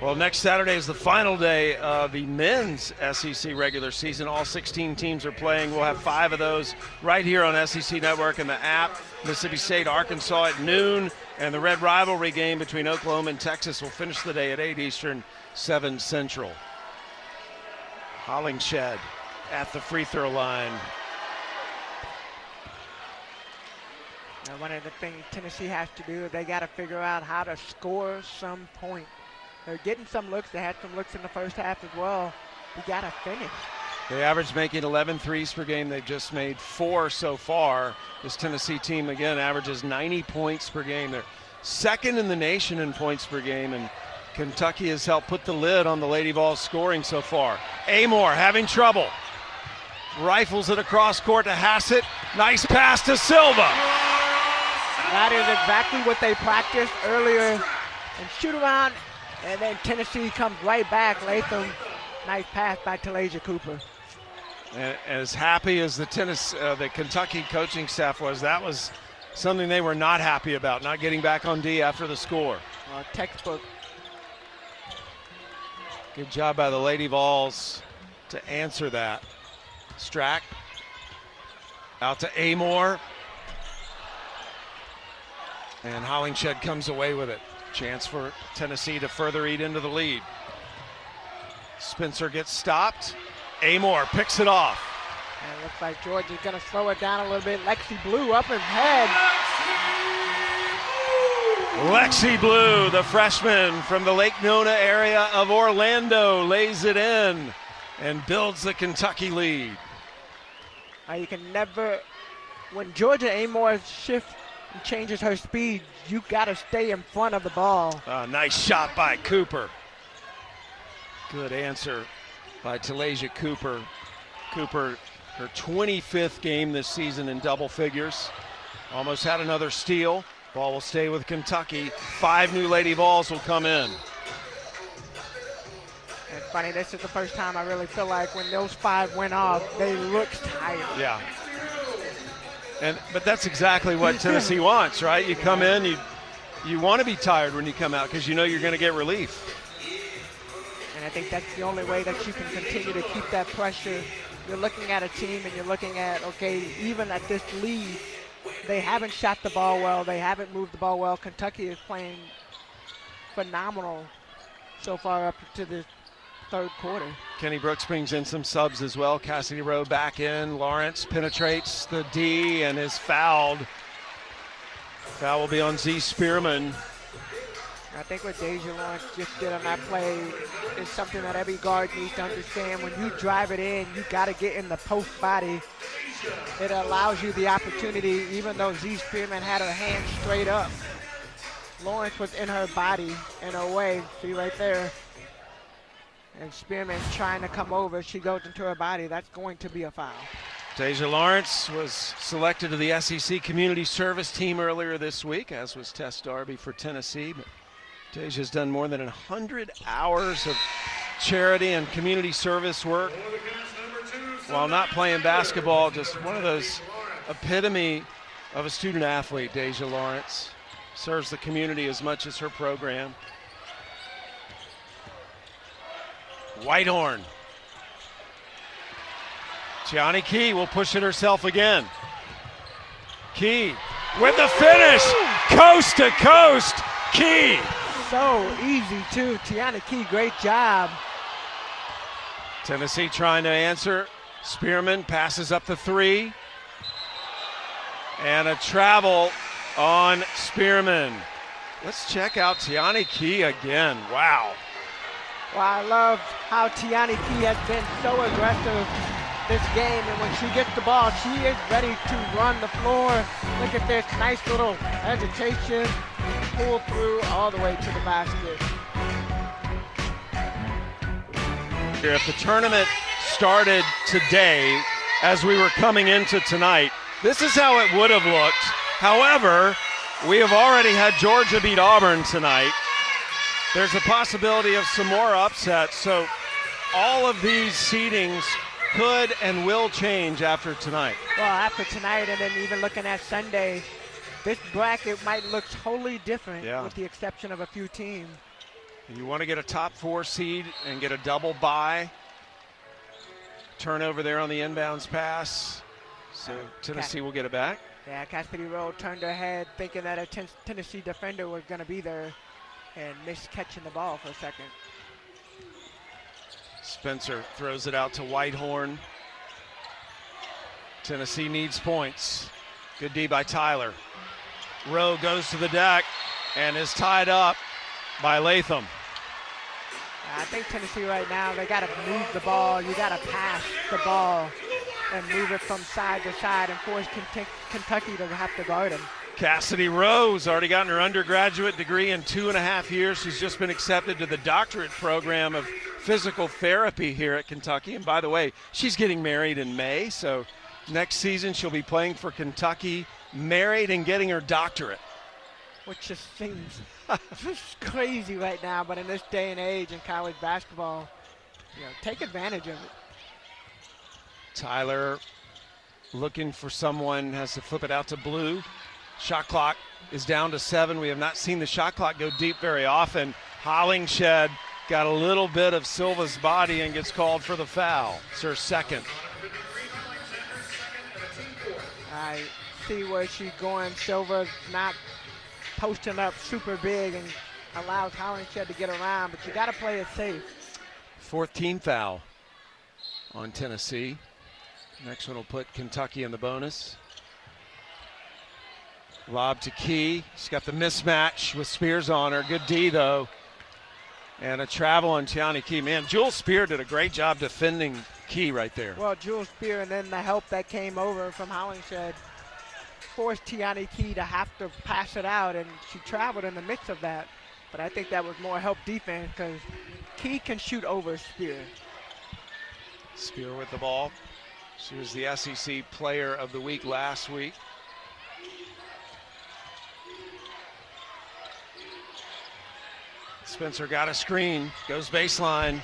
Well, next Saturday is the final day of the men's SEC regular season. All 16 teams are playing. We'll have 5 of those right here on SEC Network and the app. Mississippi State, Arkansas at noon, and the Red Rivalry game between Oklahoma and Texas will finish the day at 8 Eastern, 7 Central. Hollingshed at the free throw line. Now, one of the things Tennessee has to do is they got to figure out how to score some points. They're getting some looks. They had some looks in the first half as well. You got to finish. They average making 11 threes per game. They've just made 4 so far. This Tennessee team, again, averages 90 points per game. They're second in the nation in points per game and Kentucky has helped put the lid on the Lady Vols scoring so far. Amoore having trouble. Rifles it across court to Hassett. Nice pass to Silva. That is exactly what they practiced earlier in shoot around, and then Tennessee comes right back. Latham, nice pass by Talasia Cooper. And as happy as the Kentucky coaching staff was, that was something they were not happy about, not getting back on D after the score. Textbook. Good job by the Lady Vols to answer that. Strack out to Amoore. And Hollingshed comes away with it. Chance for Tennessee to further eat into the lead. Spencer gets stopped. Amoore picks it off. And it looks like Georgia's going to slow it down a little bit. Lexi Blue up ahead. Lexi Blue, the freshman from the Lake Nona area of Orlando, lays it in and builds the Kentucky lead. You can never, when Georgia Amoore shifts and changes her speed, you got to stay in front of the ball. Nice shot by Cooper. Good answer by Talasia Cooper. Cooper, her 25th game this season in double figures. Almost had another steal. Ball will stay with Kentucky. 5 new Lady Vols will come in. It's funny, this is the first time I really feel like when those 5 went off, they looked tired. Yeah. But that's exactly what Tennessee wants, right? You come in, you want to be tired when you come out because you know you're going to get relief. And I think that's the only way that you can continue to keep that pressure. You're looking at a team and you're looking at, okay, even at this lead, they haven't shot the ball well. They haven't moved the ball well. Kentucky is playing phenomenal so far up to the third quarter. Kenny Brooks brings in some subs as well. Cassidy Rowe back in. Lawrence penetrates the D and is fouled. Foul will be on Z Spearman. I think what Deja Lawrence just did on that play is something that every guard needs to understand. When you drive it in, you got to get in the post body. It allows you the opportunity, even though Z Spearman had her hand straight up. Lawrence was in her body, in her way. See right there. And Spearman trying to come over. She goes into her body. That's going to be a foul. Deja Lawrence was selected to the SEC Community Service Team earlier this week, as was Tess Darby for Tennessee. But Deja's done more than 100 hours of charity and community service work while not playing basketball. Just one of those epitome of a student athlete, Deja Lawrence. Serves the community as much as her program. Whitehorn. Gianni Key will push it herself again. Key with the finish, coast to coast, Key. So easy too, Tiana Key, great job. Tennessee trying to answer. Spearman passes up the 3. And a travel on Spearman. Let's check out Tiani Key again, wow. Well, I love how Tiani Key has been so aggressive this game, and when she gets the ball, she is ready to run the floor. Look at this nice little hesitation, pull through all the way to the basket. If the tournament started today as we were coming into tonight, this is how it would have looked. However, we have already had Georgia beat Auburn tonight. There's a possibility of some more upsets, so all of these seedings could and will change after tonight. Well, after tonight, and then even looking at Sunday, this bracket might look totally different with the exception of a few teams. You want to get a top 4 seed and get a double bye. Turnover there on the inbounds pass. So Tennessee will get it back. Yeah, Cassidy Rowe turned her head thinking that a Tennessee defender was going to be there and missed catching the ball for a second. Spencer throws it out to Whitehorn. Tennessee needs points. Good D by Tyler. Rowe goes to the deck and is tied up by Latham. I think Tennessee right now, they got to move the ball. You got to pass the ball and move it from side to side and force Kentucky to have to guard them. Cassidy Rose already gotten her undergraduate degree in 2.5 years. She's just been accepted to the doctorate program of physical therapy here at Kentucky. And by the way, she's getting married in May, so next season she'll be playing for Kentucky, married and getting her doctorate. Which just seems just crazy right now, but in this day and age in college basketball, take advantage of it. Tyler looking for someone, has to flip it out to Blue. Shot clock is down to 7. We have not seen the shot clock go deep very often. Hollingshed got a little bit of Silva's body and gets called for the foul. It's her second. I see where she's going. Silva's not posting up super big and allows Hollingshed to get around, but you got to play it safe. 4th team foul on Tennessee. Next one will put Kentucky in the bonus. Lob to Key. She's got the mismatch with Spears on her. Good D, though. And a travel on Tiani Key. Man, Jewel Spear did a great job defending Key right there. Well, Jewel Spear and then the help that came over from Hollingshed forced Tiani Key to have to pass it out, and she traveled in the midst of that. But I think that was more help defense because Key can shoot over Spear. Spear with the ball. She was the SEC Player of the Week last week. Spencer got a screen, goes baseline.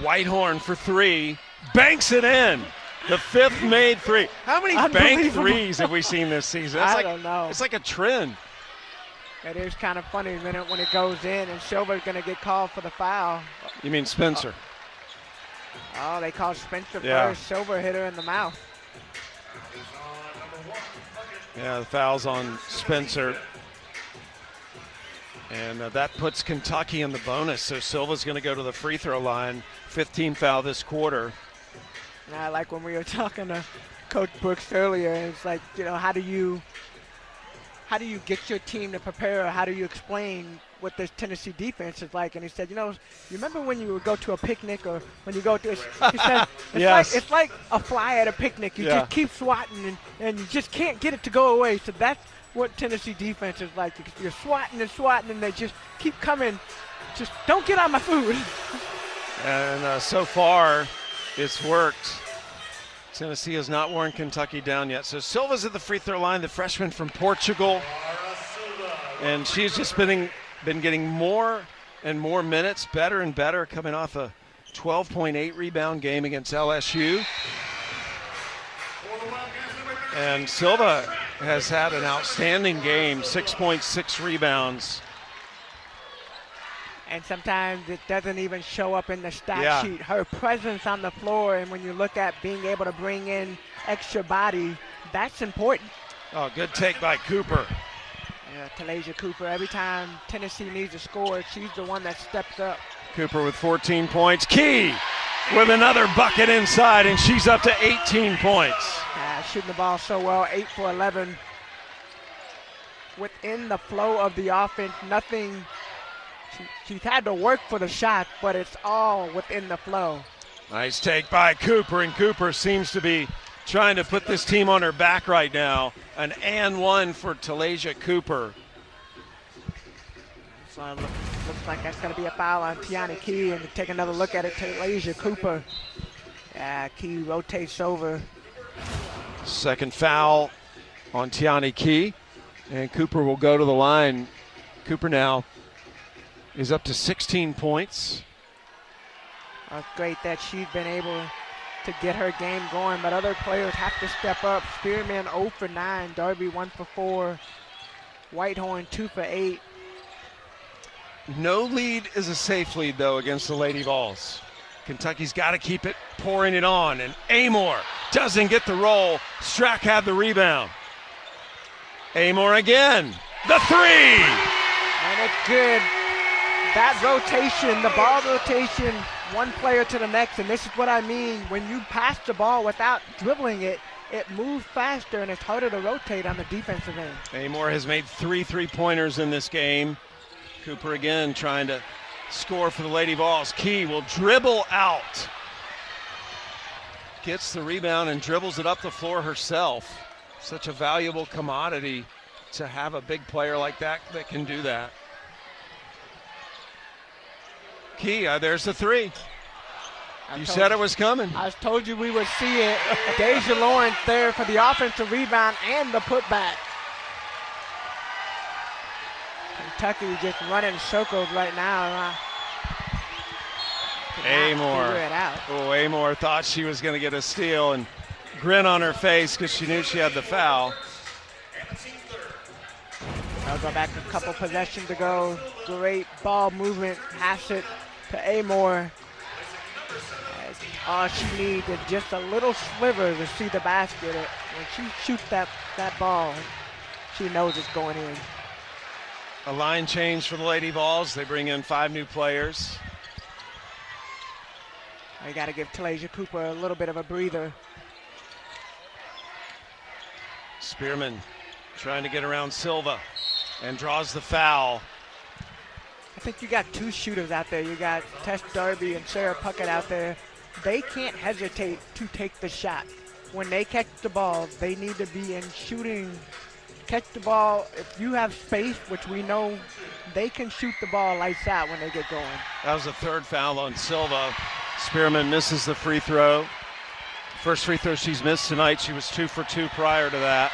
Whitehorn for 3, banks it in. The 5th made 3. How many bank threes have we seen this season? I don't know. It's like a trend. It is kind of funny when it goes in, and Silva's going to get called for the foul. You mean Spencer? Oh, they called Spencer first. Silva hit her in the mouth. Yeah, the foul's on Spencer. And that puts Kentucky in the bonus. So Silva's going to go to the free throw line. 5th team foul this quarter. Now, like when we were talking to Coach Brooks earlier, it's like, how do you get your team to prepare? Or how do you explain what this Tennessee defense is like? And he said, you remember when you would go to a picnic or when you go to, he said, it's like a fly at a picnic. You just keep swatting and you just can't get it to go away. So that's what Tennessee defense is like. You're swatting and they just keep coming. Just don't get on my food. And so far, it's worked. Tennessee has not worn Kentucky down yet. So Silva's at the free throw line, the freshman from Portugal. And she's just been getting more and more minutes, better and better, coming off a 12.8 rebound game against LSU. And Silva has had an outstanding game, 6.6 rebounds. And sometimes it doesn't even show up in the stat sheet. Her presence on the floor, and when you look at being able to bring in extra body, that's important. Oh, good take by Cooper. Yeah, Talasia Cooper. Every time Tennessee needs a score, she's the one that steps up. Cooper with 14 points. Key with another bucket inside, and she's up to 18 points. Shooting the ball so well, 8 for 11. Within the flow of the offense, nothing. She's had to work for the shot, but it's all within the flow. Nice take by Cooper, and Cooper seems to be trying to put this team on her back right now. An and one for Talasia Cooper. So it looks like that's going to be a foul on Tiani Key, and to take another look at it, Talasia Cooper. Yeah, Key rotates over. Second foul on Tiani Key, and Cooper will go to the line. Cooper now is up to 16 points. Great that she's been able to get her game going, but other players have to step up. Spearman 0 for 9, Darby 1 for 4, Whitehorn 2 for 8. No lead is a safe lead, though, against the Lady Vols. Kentucky's got to keep it, pouring it on, and Amoore doesn't get the roll. Strack had the rebound. Amoore again, the 3! And it's good. That rotation, the ball rotation, one player to the next, and this is what I mean. When you pass the ball without dribbling it, it moves faster and it's harder to rotate on the defensive end. Amoore has made 3 3-pointers in this game. Cooper again trying to score for the Lady Vols. Key will dribble out. Gets the rebound and dribbles it up the floor herself. Such a valuable commodity to have a big player like that can do that. Kia, there's the three. You said it was coming. I told you we would see it. Deja Lawrence there for the offensive rebound and the putback. Kentucky just running circles right now. Amoore. Oh, Amoore thought she was going to get a steal and grin on her face because she knew she had the foul. I'll go back a couple possessions ago. Great ball movement. Hassett to Amoore. All she needs is just a little sliver to see the basket. When she shoots that ball, she knows it's going in. A line change for the Lady Vols. They bring in 5 new players. I got to give Talasia Cooper a little bit of a breather. Spearman trying to get around Silva and draws the foul. I think you got 2 shooters out there. You got Tess Darby and Sarah Puckett out there. They can't hesitate to take the shot. When they catch the ball, they need to be in shooting. Catch the ball. If you have space, which we know, they can shoot the ball lights out when they get going. That was the 3rd foul on Silva. Spearman misses the free throw. First free throw she's missed tonight. She was 2 for 2 prior to that.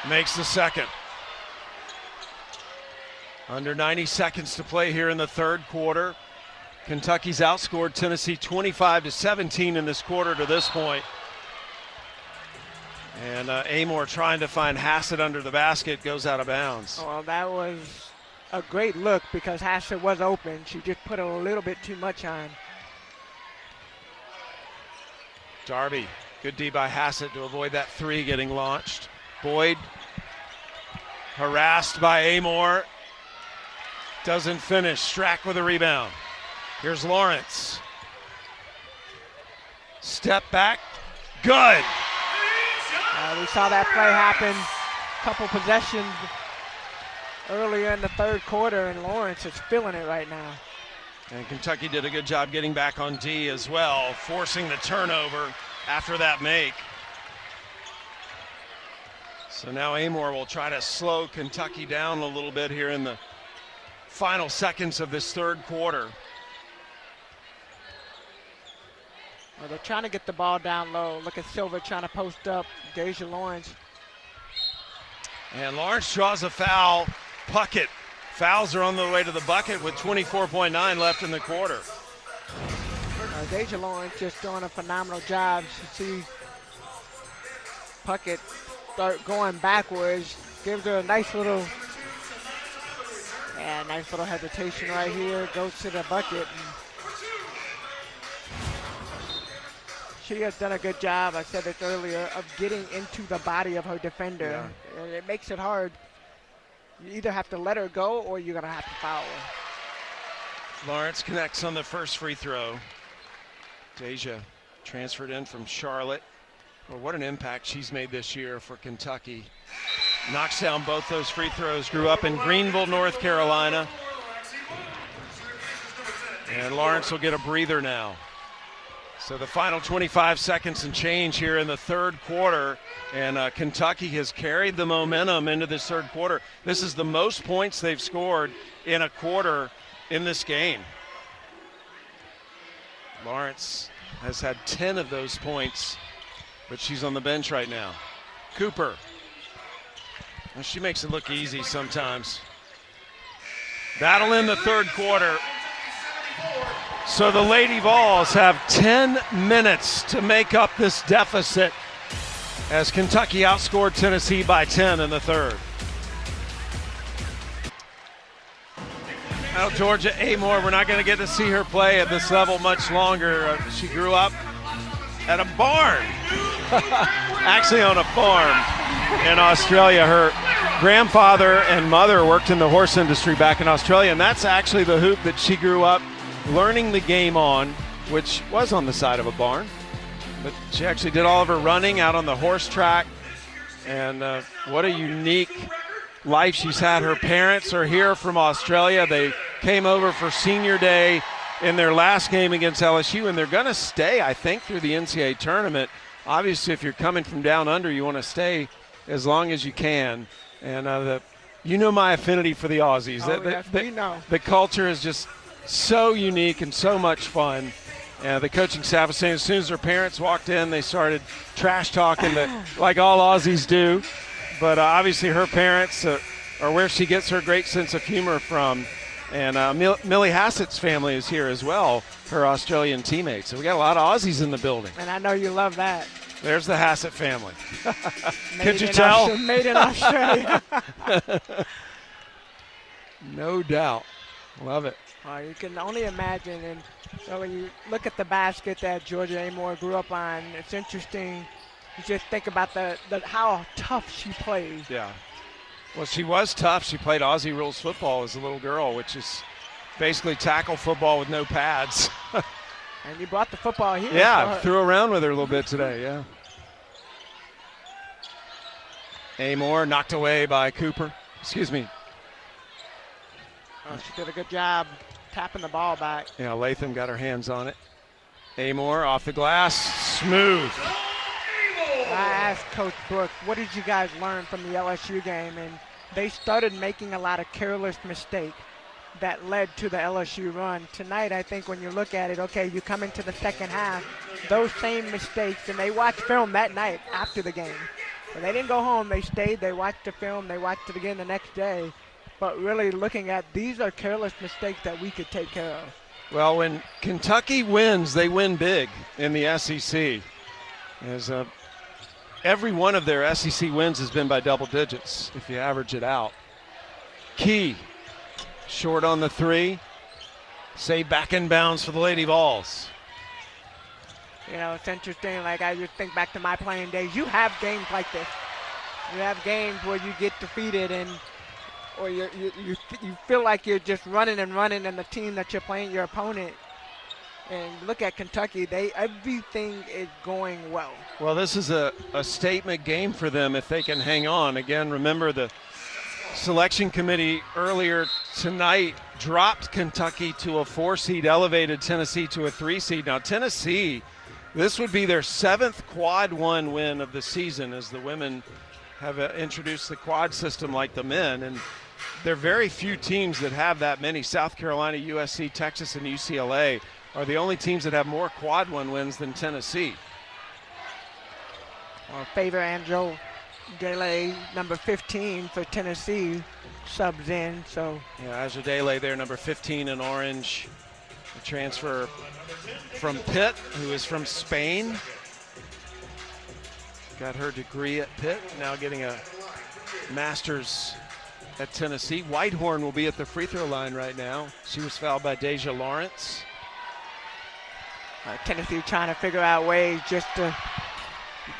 Makes the second. Under 90 seconds to play here in the 3rd quarter. Kentucky's outscored Tennessee 25-17 in this quarter to this point. And Amoore trying to find Hassett under the basket, goes out of bounds. Well, that was a great look because Hassett was open. She just put a little bit too much on. Darby, good D by Hassett to avoid that 3 getting launched. Boyd harassed by Amoore. Doesn't finish. Strack with a rebound. Here's Lawrence. Step back. Good. We saw that play happen. Couple possessions earlier in the 3rd quarter, and Lawrence is feeling it right now. And Kentucky did a good job getting back on D as well, forcing the turnover after that make. So now Amoore will try to slow Kentucky down a little bit here in the final seconds of this 3rd quarter. Well, they're trying to get the ball down low. Look at Silva trying to post up. Deja Lawrence. And Lawrence draws a foul. Puckett. Fouls are on the way to the bucket with 24.9 left in the quarter. Deja Lawrence just doing a phenomenal job. She sees Puckett start going backwards. Gives her a nice little hesitation right here. Goes to the bucket. She has done a good job, I said this earlier, of getting into the body of her defender. Yeah. And it makes it hard. You either have to let her go or you're going to have to foul her. Lawrence connects on the first free throw. Deja transferred in from Charlotte. Well, what an impact she's made this year for Kentucky. Knocks down both those free throws. Grew up in Greenville, North Carolina. And Lawrence will get a breather now. So the final 25 seconds and change here in the 3rd quarter, and Kentucky has carried the momentum into this 3rd quarter. This is the most points they've scored in a quarter in this game. Lawrence has had 10 of those points, but she's on the bench right now. Cooper. Well, she makes it look easy sometimes. That'll end the 3rd quarter. So the Lady Vols have 10 minutes to make up this deficit as Kentucky outscored Tennessee by 10 in the 3rd. Now Georgia Amoore, we're not going to get to see her play at this level much longer. She grew up at a barn, actually on a farm in Australia. Her grandfather and mother worked in the horse industry back in Australia, and that's actually the hoop that she grew up learning the game on, which was on the side of a barn. But she actually did all of her running out on the horse track. And what a unique life she's had. Her parents are here from Australia. They came over for senior day in their last game against LSU, and they're going to stay, I think, through the NCAA tournament. obviously if you're coming from down under, you want to stay as long as you can. And you know my affinity for the Aussies. We know. The culture is just so unique and so much fun. The coaching staff was saying as soon as their parents walked in, they started trash talking like all Aussies do. But obviously her parents are where she gets her great sense of humor from. And Millie Hassett's family is here as well, her Australian teammate. So we got a lot of Aussies in the building. And I know you love that. There's the Hassett family. Could you tell? Made in Australia. No doubt. Love it. You can only imagine. And so when you look at the basket that Georgia Amoore grew up on, it's interesting. You just think about how tough she plays. Yeah. Well, she was tough. She played Aussie rules football as a little girl, which is basically tackle football with no pads. And you brought the football here. Yeah, threw around with her a little bit today, yeah. Amoore knocked away by Cooper. Excuse me. Oh, she did a good job tapping the ball back. Yeah, Latham got her hands on it. Amoore off the glass, smooth. I asked Coach Brooks, what did you guys learn from the LSU game? And they started making a lot of careless mistakes that led to the LSU run. Tonight, I think when you look at it, okay, you come into the second half, those same mistakes, and they watched film that night after the game. But they didn't go home. They stayed. They watched the film. They watched it again the next day. But really looking at these are careless mistakes that we could take care of. Well, when Kentucky wins, they win big in the SEC. As every one of their SEC wins has been by double digits, if you average it out. Key, short on the three. Save back in bounds for the Lady Vols. You know, it's interesting. Like, I just think back to my playing days. You have games like this. You have games where you get defeated or you feel like you're just running, and the team that you're playing, your opponent. And look at Kentucky. Everything is going well. Well, this is a statement game for them if they can hang on. Again, remember the selection committee earlier tonight dropped Kentucky to a 4 seed, elevated Tennessee to a 3 seed. Now, Tennessee, this would be their 7th quad 1 win of the season as the women have introduced the quad system like the men. And there are very few teams that have that many. South Carolina, USC, Texas, and UCLA are the only teams that have more quad 1 wins than Tennessee. Well, Favor Angel Dele, number 15 for Tennessee, subs in. So yeah, Azure Dele there, number 15 in orange. A transfer from Pitt, who is from Spain. Got her degree at Pitt, now getting a master's at Tennessee. Whitehorn will be at the free throw line right now. She was fouled by Deja Lawrence. Tennessee trying to figure out ways just to,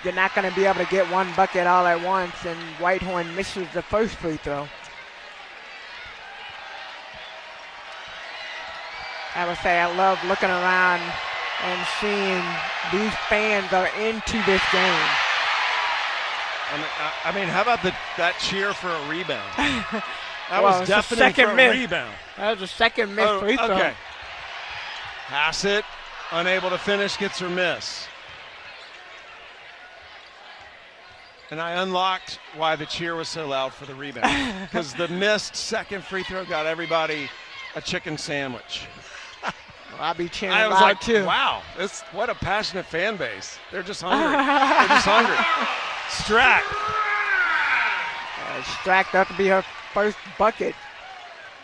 you're not going to be able to get one bucket all at once, and Whitehorn misses the first free throw. I would say I love looking around and seeing these fans are into this game. I mean, how about that cheer for a rebound? That was definitely for a rebound. That was a second missed free throw. Okay. Hassett, unable to finish, gets her miss. And I unlocked why the cheer was so loud for the rebound. Because the missed second free throw got everybody a chicken sandwich. Well, I'll be cheering I was loud like, too. Wow, what a passionate fan base. They're just hungry. They're just hungry. Strack. Strack, that to be her first bucket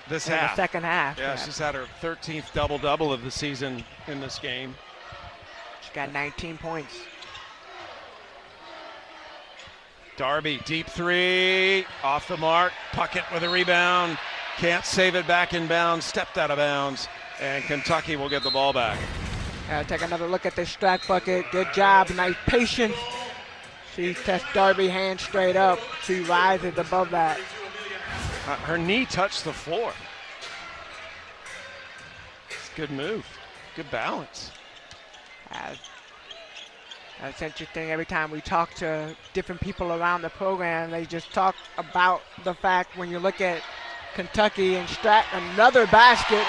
this in half. The second half. Yeah, she's had her 13th double-double of the season in this game. She got 19 points. Darby, deep three, off the mark. Puckett with a rebound. Can't save it back in bounds, stepped out of bounds, and Kentucky will get the ball back. Take another look at this Strack bucket. Good job, nice patience. She tests Darby hand straight up. She rises above that. Her knee touched the floor. It's a good move, good balance. That's interesting. Every time we talk to different people around the program, they just talk about the fact when you look at Kentucky and Strack, another basket,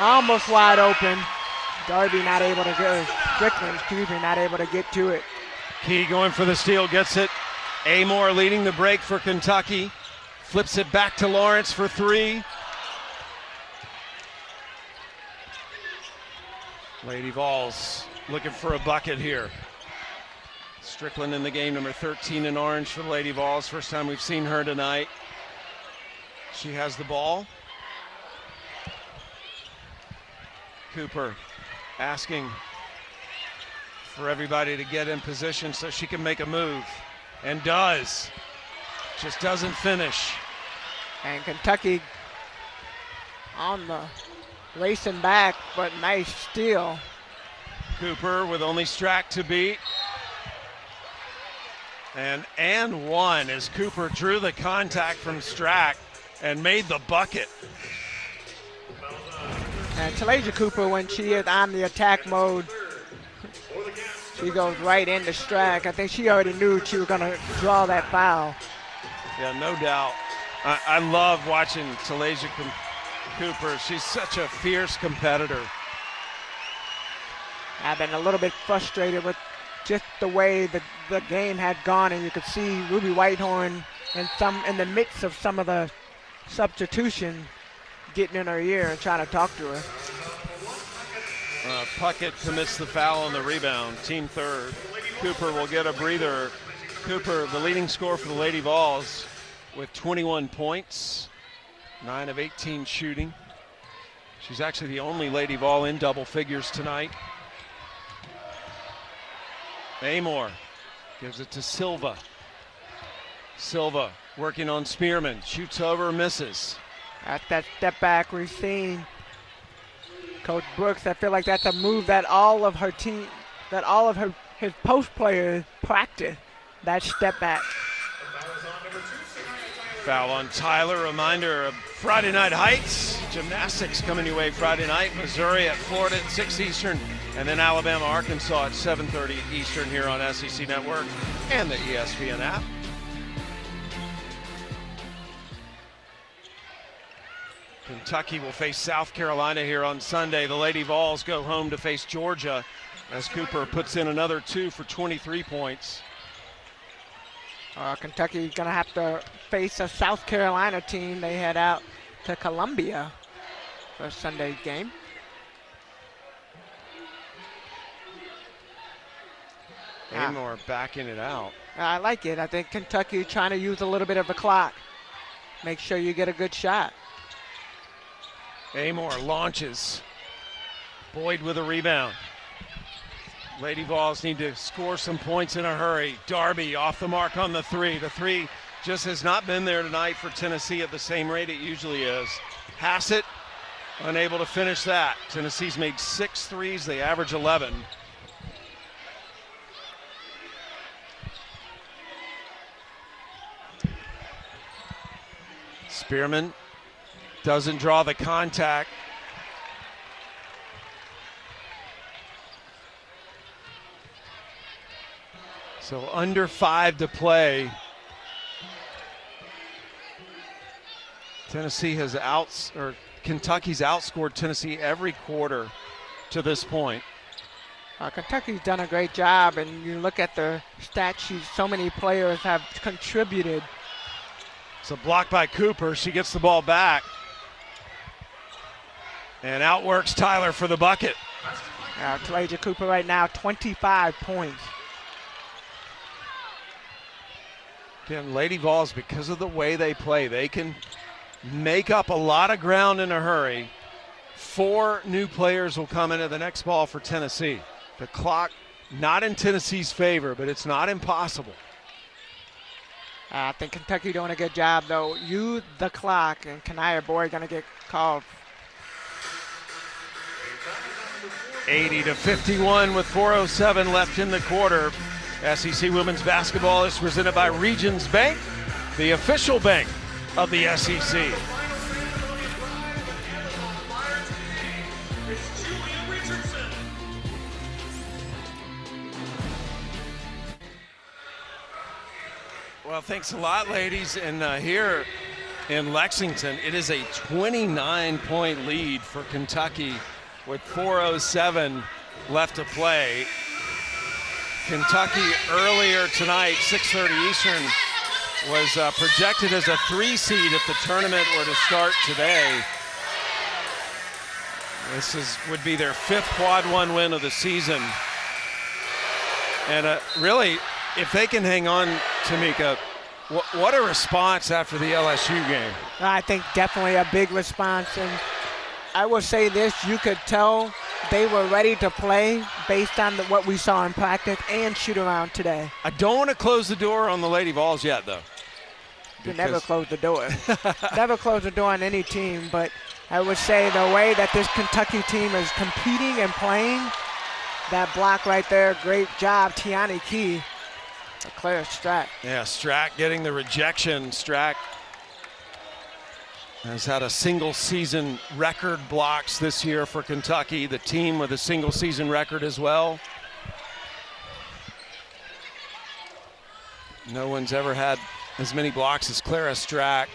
almost wide open. Darby not able to get, Strickland, not able to get to it. Key going for the steal, gets it. Amoore leading the break for Kentucky. Flips it back to Lawrence for three. Lady Vols looking for a bucket here. Strickland in the game, number 13 in orange for the Lady Vols. First time we've seen her tonight. She has the ball. Cooper asking for everybody to get in position so she can make a move, and does. Just doesn't finish. And Kentucky on the racing back, but nice steal. Cooper with only Strack to beat. And one as Cooper drew the contact from Strack and made the bucket. And Talasia Cooper, when she is on the attack mode, she goes right into Strack. I think she already knew she was going to draw that foul. Yeah, no doubt. I love watching Talasia Cooper. She's such a fierce competitor. I've been a little bit frustrated with just the way the game had gone, and you could see Ruby Whitehorn in the midst of some of the substitution getting in her ear and trying to talk to her. Puckett commits the foul on the rebound, team third. Cooper will get a breather. Cooper, the leading scorer for the Lady Vols, with 21 points, 9 of 18 shooting. She's actually the only Lady Vol in double figures tonight. Amoore gives it to Silva. Silva working on Spearman, shoots over, misses. At that step back we've seen Coach Brooks, I feel like that's a move that all of her team, that all of his post players practice, that step back. Foul on Tyler, reminder of Friday Night Heights. Gymnastics coming your way Friday night. Missouri at Florida at 6 Eastern, and then Alabama, Arkansas at 7:30 Eastern here on SEC Network and the ESPN app. Kentucky will face South Carolina here on Sunday. The Lady Vols go home to face Georgia as Cooper puts in another 2 for 23 points. Kentucky going to have to face a South Carolina team. They head out to Columbia for Sunday's game. Amoore backing it out. I like it. I think Kentucky trying to use a little bit of the clock. Make sure you get a good shot. Amoore launches. Boyd with a rebound. Lady Vols need to score some points in a hurry. Darby off the mark on the three. The three just has not been there tonight for Tennessee at the same rate it usually is. Hassett unable to finish that. Tennessee's made 6 threes. They average 11. Spearman doesn't draw the contact. So under 5 to play. Kentucky's outscored Tennessee every quarter to this point. Kentucky's done a great job, and you look at the stat sheet, so many players have contributed. It's a block by Cooper. She gets the ball back and outworks Tyler for the bucket. Talasia Cooper right now, 25 points. Again, Lady Vols, because of the way they play, they can make up a lot of ground in a hurry. 4 new players will come into the next ball for Tennessee. The clock not in Tennessee's favor, but it's not impossible. I think Kentucky doing a good job, though. Use the clock, and Kanaya Boyd going to get called. 80-51 with 4:07 left in the quarter. SEC Women's Basketball is presented by Regions Bank, the official bank of the SEC. Well, thanks a lot, ladies. And here in Lexington, it is a 29-point lead for Kentucky with 4:07 left to play. Kentucky earlier tonight, 6:30 Eastern, was projected as a 3 seed if the tournament were to start today. This would be their 5th quad 1 win of the season. And really, if they can hang on, Tamika, what a response after the LSU game. I think definitely a big response. And I will say this, you could tell they were ready to play based on what we saw in practice and shoot around today. I don't want to close the door on the Lady Vols yet, though. You never close the door. Never close the door on any team, but I would say the way that this Kentucky team is competing and playing, that block right there, great job, Tiani Key. Claire Strack. Yeah, Strack getting the rejection. Strack has had a single season record blocks this year for Kentucky, the team with a single season record as well. No one's ever had as many blocks as Clara Strack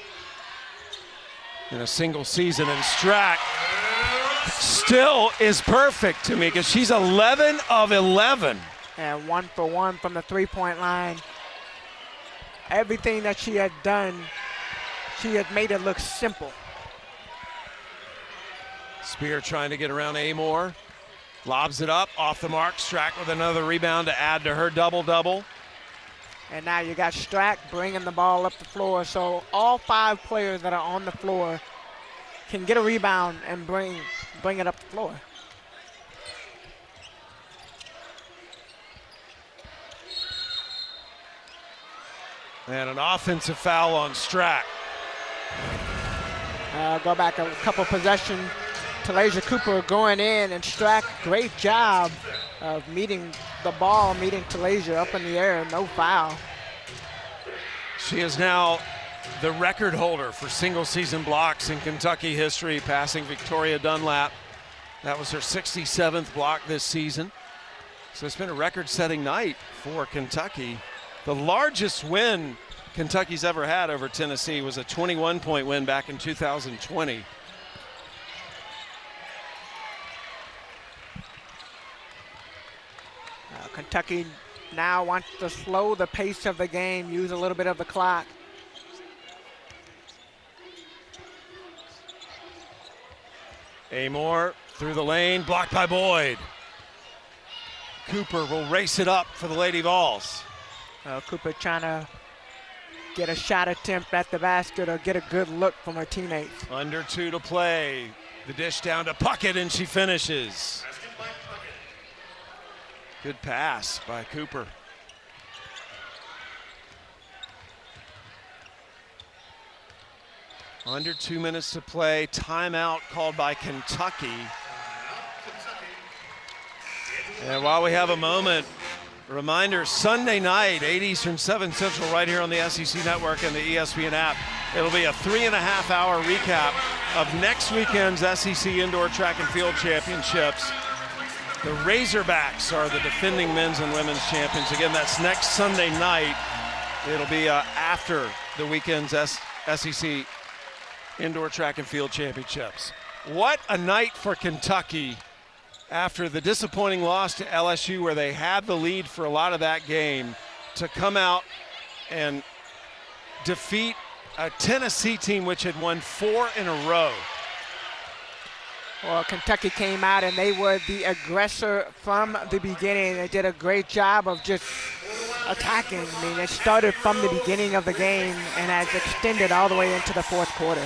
in a single season, and Strack still is perfect to me because she's 11 of 11. And 1 for 1 from the three-point line. Everything that she had done, she had made it look simple. Spear trying to get around Amoore. Lobs it up, off the mark. Strack with another rebound to add to her double-double. And now you got Strack bringing the ball up the floor. So all 5 players that are on the floor can get a rebound and bring it up the floor. And an offensive foul on Strack. Go back a couple possessions. Talasia Cooper going in, and Strack, great job of meeting the ball, meeting Talasia up in the air, no foul. She is now the record holder for single season blocks in Kentucky history, passing Victoria Dunlap. That was her 67th block this season. So it's been a record-setting night for Kentucky. The largest win Kentucky's ever had over Tennessee was a 21-point win back in 2020. Kentucky now wants to slow the pace of the game, use a little bit of the clock. Amoore through the lane, blocked by Boyd. Cooper will race it up for the Lady Vols. Cooper trying to get a shot attempt at the basket or get a good look from her teammates. Under 2 to play. The dish down to Puckett, and she finishes. Good pass by Cooper. Under 2 minutes to play. Timeout called by Kentucky. And while we have a moment, reminder, Sunday night, 8 Eastern, 7 Central, right here on the SEC Network and the ESPN app. It'll be a 3.5-hour recap of next weekend's SEC Indoor Track and Field Championships. The Razorbacks are the defending men's and women's champions. Again, that's next Sunday night. It'll be after the weekend's SEC Indoor Track and Field Championships. What a night for Kentucky after the disappointing loss to LSU, where they had the lead for a lot of that game, to come out and defeat a Tennessee team which had won 4 in a row. Well, Kentucky came out and they were the aggressor from the beginning. They did a great job of just attacking. I mean, it started from the beginning of the game and has extended all the way into the fourth quarter.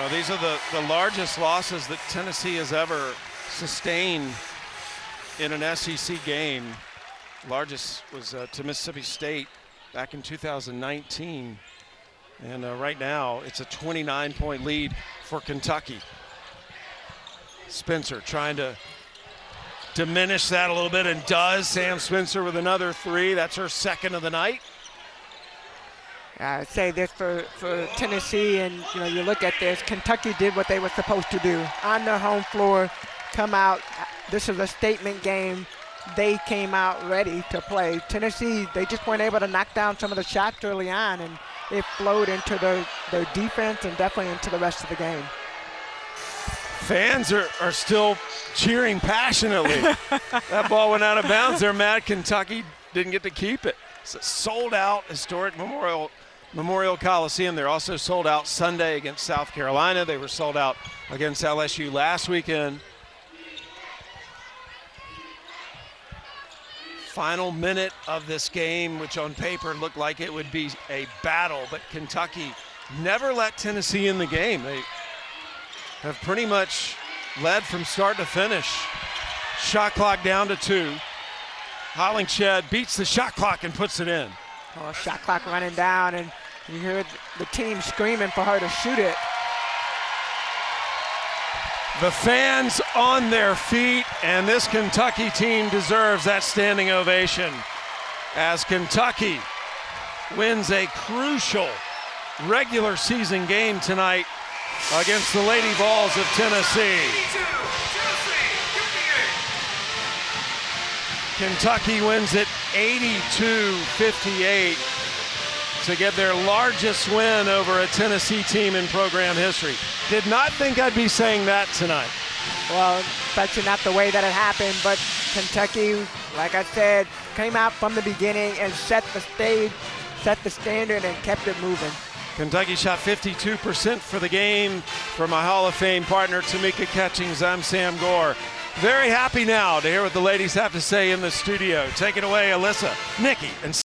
These are the largest losses that Tennessee has ever sustained in an SEC game. Largest was to Mississippi State back in 2019. And right now, it's a 29-point lead for Kentucky. Spencer trying to diminish that a little bit, and does. Sam Spencer with another 3. That's her 2nd of the night. I'd say this for Tennessee, and you look at this, Kentucky did what they were supposed to do. On their home floor, come out. This is a statement game. They came out ready to play. Tennessee, they just weren't able to knock down some of the shots early on, and it flowed into their defense and definitely into the rest of the game. Fans are still cheering passionately. That ball went out of bounds. They're mad Kentucky didn't get to keep it. It's a sold-out historic Memorial Coliseum. They're also sold out Sunday against South Carolina. They were sold out against LSU last weekend. Final minute of this game, which on paper looked like it would be a battle, but Kentucky never let Tennessee in the game. They have pretty much led from start to finish. Shot clock down to 2. Hollingshed beats the shot clock and puts it in. Oh, shot clock running down, and you hear the team screaming for her to shoot it. The fans on their feet, and this Kentucky team deserves that standing ovation as Kentucky wins a crucial regular season game tonight against the Lady Vols of Tennessee. Kentucky wins it 82-58 to get their largest win over a Tennessee team in program history. Did not think I'd be saying that tonight. Well, especially not the way that it happened, but Kentucky, like I said, came out from the beginning and set the stage, set the standard, and kept it moving. Kentucky shot 52% for the game. For my Hall of Fame partner, Tamika Catchings, I'm Sam Gore. Very happy now to hear what the ladies have to say in the studio. Take it away, Alyssa, Nikki, and